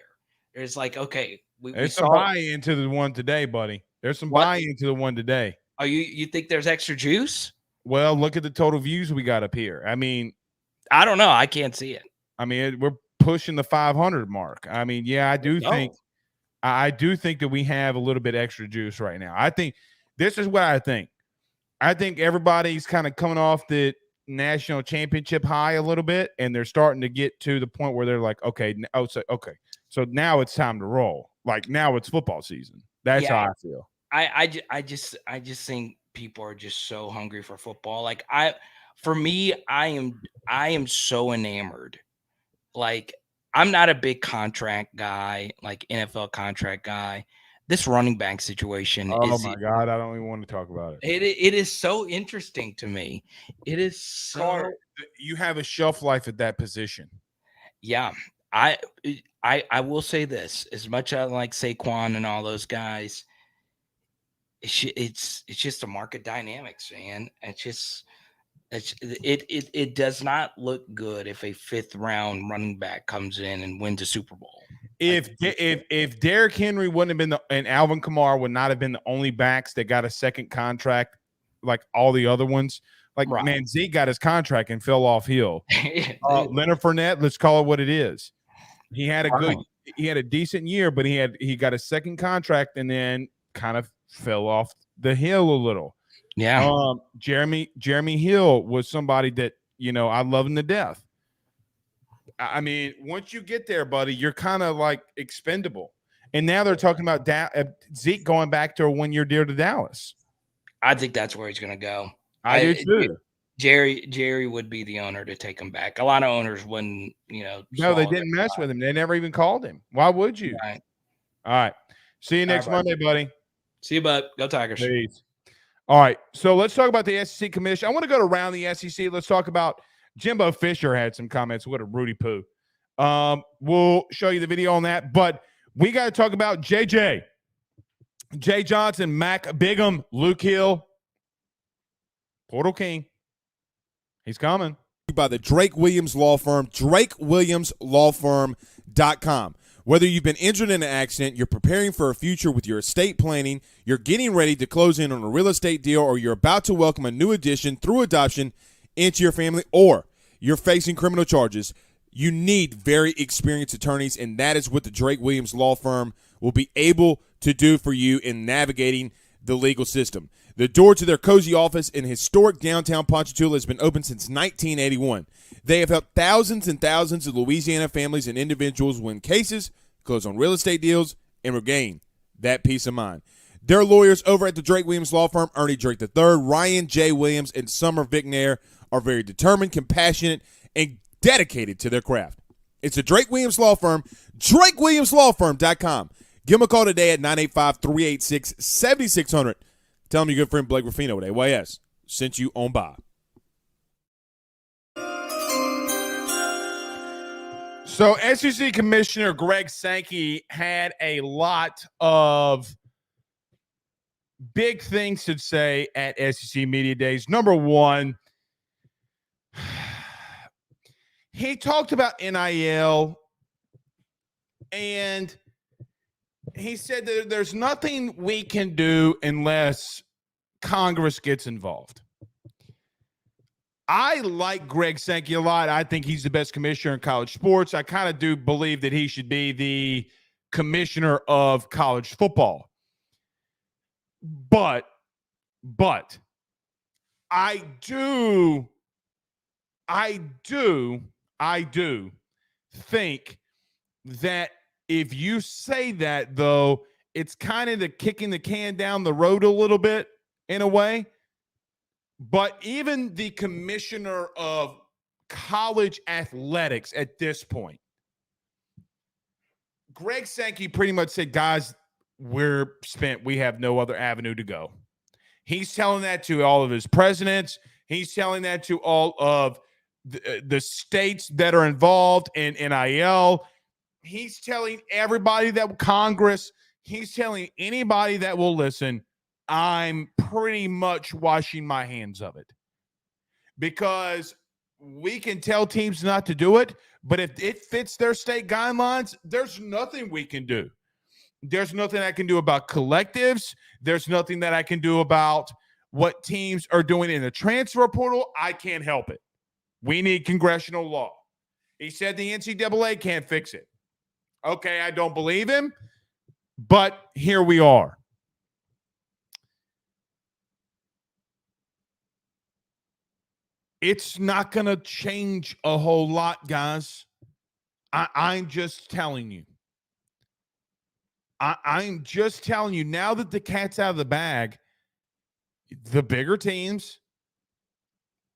It's like, okay, there's some buy-in to the one today, buddy. There's some buy-in to the one today. Oh, you think there's extra juice? Well, look at the total views we got up here. I mean, I don't know. I can't see it. I mean, we're pushing the 500 mark. I mean, yeah, I do think that we have a little bit extra juice right now. I think this is what I think. I think everybody's kind of coming off the national championship high a little bit, and they're starting to get to the point where they're like, okay, so now it's time to roll. Like now it's football season. That's how I feel. I just think people are just so hungry for football. Like I am so enamored. Like I'm not a big contract guy, like NFL contract guy. This running back situation my God, I don't even want to talk about it. It is so interesting to me. It is so Carter, you have a shelf life at that position. Yeah. I will say this, as much as I like Saquon and all those guys, it's just the market dynamics, man. It does not look good if a 5th round running back comes in and wins a Super Bowl. If Derrick Henry wouldn't have been and Alvin Kamara would not have been the only backs that got a second contract like all the other ones. Like, man, Zeke got his contract and fell off hill. Leonard Fournette, let's call it what it is. He had a decent year, but he got a second contract and then kind of fell off the hill a little. Yeah. Jeremy Hill was somebody that, I love him to death. I mean, once you get there, buddy, you're kind of like expendable. And now they're talking about Zeke going back to a 1-year deal to Dallas. I think that's where he's going to go. I do too. Jerry would be the owner to take him back. A lot of owners wouldn't, No, they didn't mess with him. They never even called him. Why would you? Right. All right. See you next Monday, buddy. See you, bud. Go Tigers. Peace. All right. So let's talk about the SEC Commission. I want to go around the SEC. Let's talk about Jimbo Fisher had some comments. What a Rudy Poo. We'll show you the video on that. But we got to talk about JJ. Jay Johnson, Mac Bigham, Luke Hill, Portal King. He's coming. By the Drake Williams Law Firm, drakewilliamslawfirm.com. Whether you've been injured in an accident, you're preparing for a future with your estate planning, you're getting ready to close in on a real estate deal, or you're about to welcome a new addition through adoption into your family, or you're facing criminal charges, you need very experienced attorneys, and that is what the Drake Williams Law Firm will be able to do for you in navigating the legal system. The door to their cozy office in historic downtown Ponchatoula has been open since 1981. They have helped thousands and thousands of Louisiana families and individuals win cases, close on real estate deals, and regain that peace of mind. Their lawyers over at the Drake Williams Law Firm, Ernie Drake III, Ryan J. Williams, and Summer Vignair, are very determined, compassionate, and dedicated to their craft. It's the Drake Williams Law Firm, drakewilliamslawfirm.com. Give them a call today at 985-386-7600. Tell them your good friend Blake Ruffino at AYS sent you on by. So SEC Commissioner Greg Sankey had a lot of big things to say at SEC Media Days. Number one, he talked about NIL, and he said that there's nothing we can do unless Congress gets involved. I like Greg Sankey a lot. I think he's the best commissioner in college sports. I kind of do believe that he should be the commissioner of college football. But I do think that if you say that, though, it's kind of the kicking the can down the road a little bit in a way. But even the commissioner of college athletics at this point, Greg Sankey, pretty much said, guys, we're spent. We have no other avenue to go. He's telling that to all of his presidents. He's telling that to all of the states that are involved in NIL. He's telling everybody that Congress, he's telling anybody that will listen, I'm pretty much washing my hands of it. Because we can tell teams not to do it, but if it fits their state guidelines, there's nothing we can do. There's nothing I can do about collectives. There's nothing that I can do about what teams are doing in the transfer portal. I can't help it. We need congressional law. He said the NCAA can't fix it. Okay, I don't believe him, but here we are. It's not going to change a whole lot, guys. I'm just telling you. I'm just telling you, now that the cat's out of the bag, the bigger teams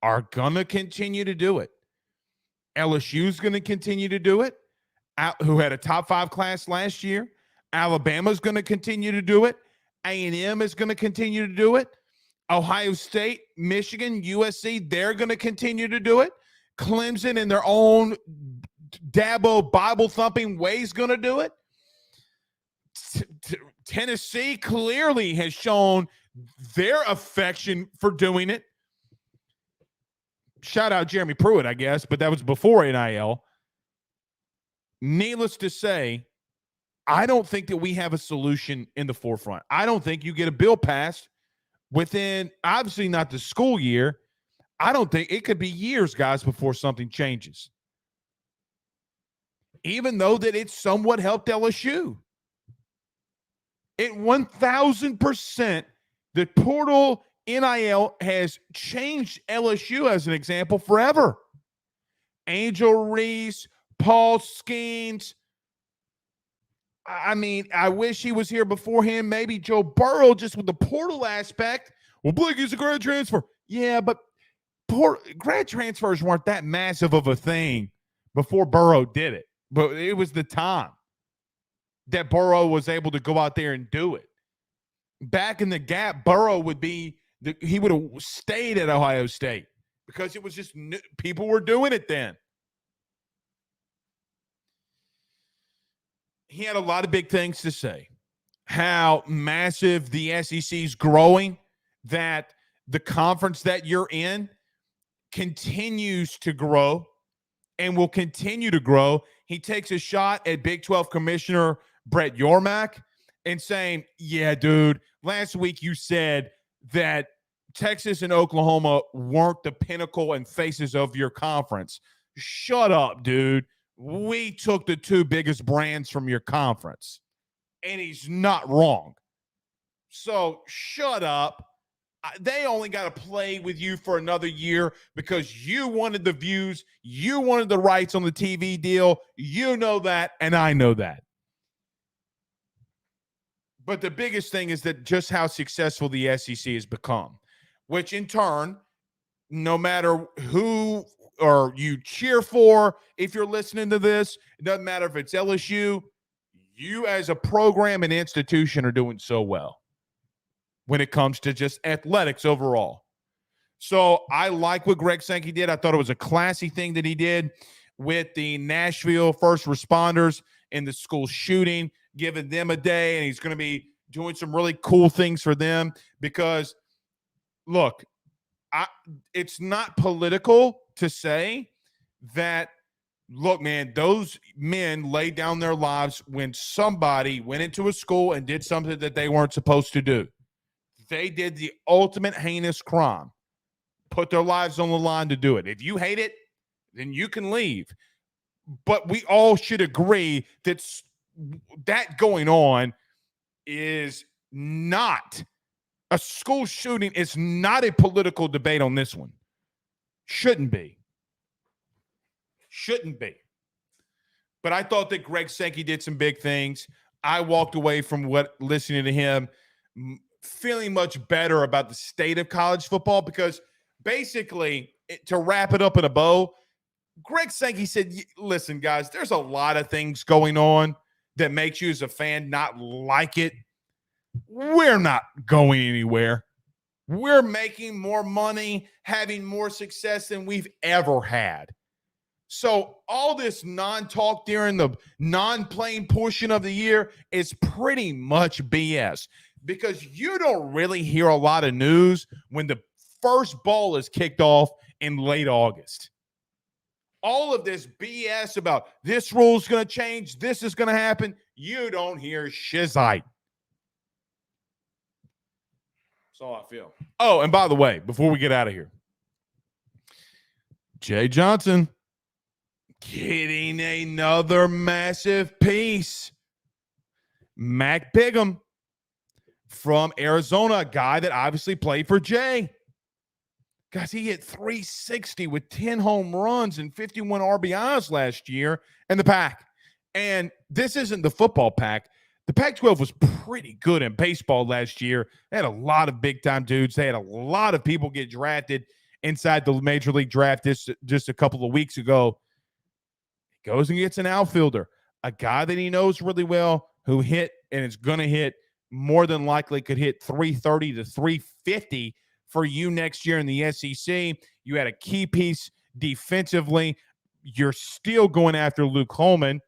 are going to continue to do it. LSU's going to continue to do it, who had a top 5 class last year. Alabama's going to continue to do it. A&M is going to continue to do it. Ohio State, Michigan, USC, they're going to continue to do it. Clemson in their own Dabo Bible-thumping way is going to do it. Tennessee clearly has shown their affection for doing it. Shout out Jeremy Pruitt, I guess, but that was before NIL. Needless to say, I don't think that we have a solution in the forefront. I don't think you get a bill passed within, obviously not the school year. I don't think it could be years, guys, before something changes. Even though that it somewhat helped LSU. It 1,000%, the portal NIL has changed LSU, as an example, forever. Angel Reese, Paul Skeens. I mean, I wish he was here before him. Maybe Joe Burrow, just with the portal aspect. Well, Blake is a grad transfer. Yeah, but grad transfers weren't that massive of a thing before Burrow did it. But it was the time that Burrow was able to go out there and do it. Back in the gap, Burrow he would have stayed at Ohio State because it was just people were doing it then. He had a lot of big things to say. How massive the SEC is growing, that the conference that you're in continues to grow and will continue to grow. He takes a shot at Big 12 Commissioner Brett Yormark and saying, yeah, dude, last week you said that Texas and Oklahoma weren't the pinnacle and faces of your conference. Shut up, dude. We took the 2 biggest brands from your conference. And he's not wrong. So shut up. They only got to play with you for another year because you wanted the views. You wanted the rights on the TV deal. You know that, and I know that. But the biggest thing is that just how successful the SEC has become, which in turn, no matter who or you cheer for, if you're listening to this, it doesn't matter if it's LSU, you as a program and institution are doing so well when it comes to just athletics overall. So I like what Greg Sankey did. I thought it was a classy thing that he did with the Nashville first responders in the school shooting, giving them a day, and he's going to be doing some really cool things for them because, look, it's not political to say that, look, man, those men laid down their lives when somebody went into a school and did something that they weren't supposed to do. They did the ultimate heinous crime, put their lives on the line to do it. If you hate it, then you can leave. But we all should agree that going on is not a school shooting. It's not a political debate on this one. Shouldn't be. Shouldn't be. But I thought that Greg Sankey did some big things. I walked away from listening to him feeling much better about the state of college football because basically, to wrap it up in a bow, Greg Sankey said, listen, guys, there's a lot of things going on that makes you as a fan not like it. We're not going anywhere. We're making more money, having more success than we've ever had. So all this non-talk during the non-playing portion of the year is pretty much BS because you don't really hear a lot of news when the first ball is kicked off in late August. All of this BS about this rule is going to change, this is going to happen, you don't hear shizite. That's all I feel. Oh, and by the way, before we get out of here, Jay Johnson getting another massive piece. Mac Bigham from Arizona, a guy that obviously played for Jay. Guys, he hit 360 with 10 home runs and 51 RBIs last year in the Pac. And this isn't the football Pac. The Pac-12 was pretty good in baseball last year. They had a lot of big-time dudes. They had a lot of people get drafted inside the Major League draft just a couple of weeks ago. He goes and gets an outfielder, a guy that he knows really well, who hit and is going to hit, more than likely could hit 330 to 350 for you next year in the SEC. You had a key piece defensively. You're still going after Luke Holman,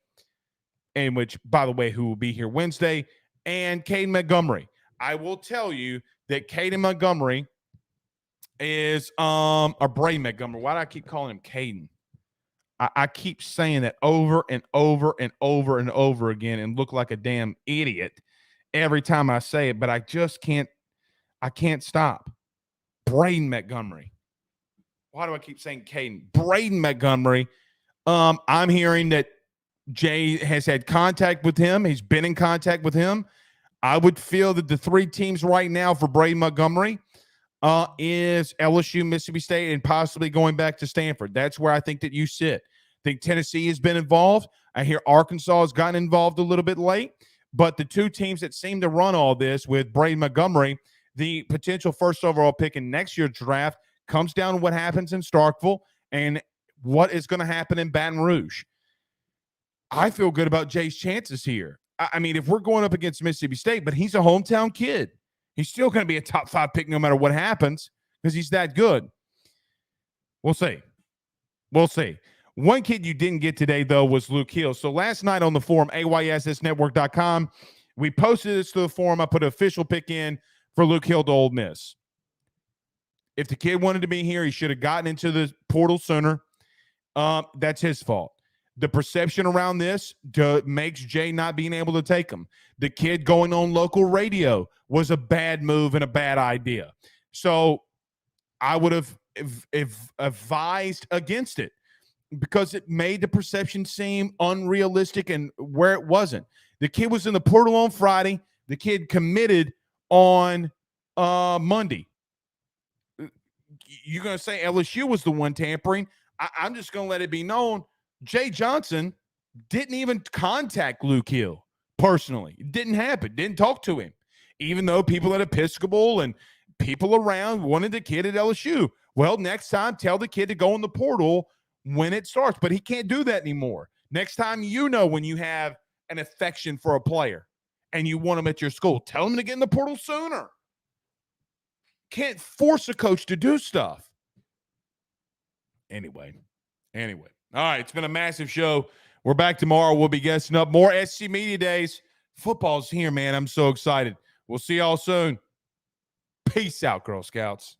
and which, by the way, who will be here Wednesday, and Caden Montgomery. I will tell you that Caden Montgomery is or Bray Montgomery. Why do I keep calling him Caden? I keep saying that over and over and over and over again and look like a damn idiot every time I say it, but I just can't stop. Braden Montgomery. Why do I keep saying Caden? Braden Montgomery. I'm hearing that Jay has had contact with him. He's been in contact with him. I would feel that the three teams right now for Braden Montgomery is LSU, Mississippi State, and possibly going back to Stanford. That's where I think that you sit. I think Tennessee has been involved. I hear Arkansas has gotten involved a little bit late. But the two teams that seem to run all this with Braden Montgomery, the potential first overall pick in next year's draft, comes down to what happens in Starkville and what is going to happen in Baton Rouge. I feel good about Jay's chances here. I mean, if we're going up against Mississippi State, but he's a hometown kid, he's still going to be a top 5 pick no matter what happens because he's that good. We'll see. We'll see. One kid you didn't get today, though, was Luke Hill. So last night on the forum, AYSSnetwork.com, we posted this to the forum. I put an official pick in for Luke Hill to Ole Miss. If the kid wanted to be here, he should have gotten into the portal sooner. That's his fault. The perception around this makes Jay not being able to take him. The kid going on local radio was a bad move and a bad idea. So I would have advised against it because it made the perception seem unrealistic and where it wasn't. The kid was in the portal on Friday. The kid committed on Monday. You're going to say LSU was the one tampering. I'm just going to let it be known Jay Johnson didn't even contact Luke Hill personally. It didn't happen. Didn't talk to him, even though people at Episcopal and people around wanted the kid at LSU. Well, next time, tell the kid to go in the portal when it starts. But he can't do that anymore. Next time, when you have an affection for a player and you want him at your school, tell him to get in the portal sooner. Can't force a coach to do stuff. Anyway. All right, it's been a massive show. We're back tomorrow. We'll be guesting up more SC Media Days. Football's here, man. I'm so excited. We'll see y'all soon. Peace out, Girl Scouts.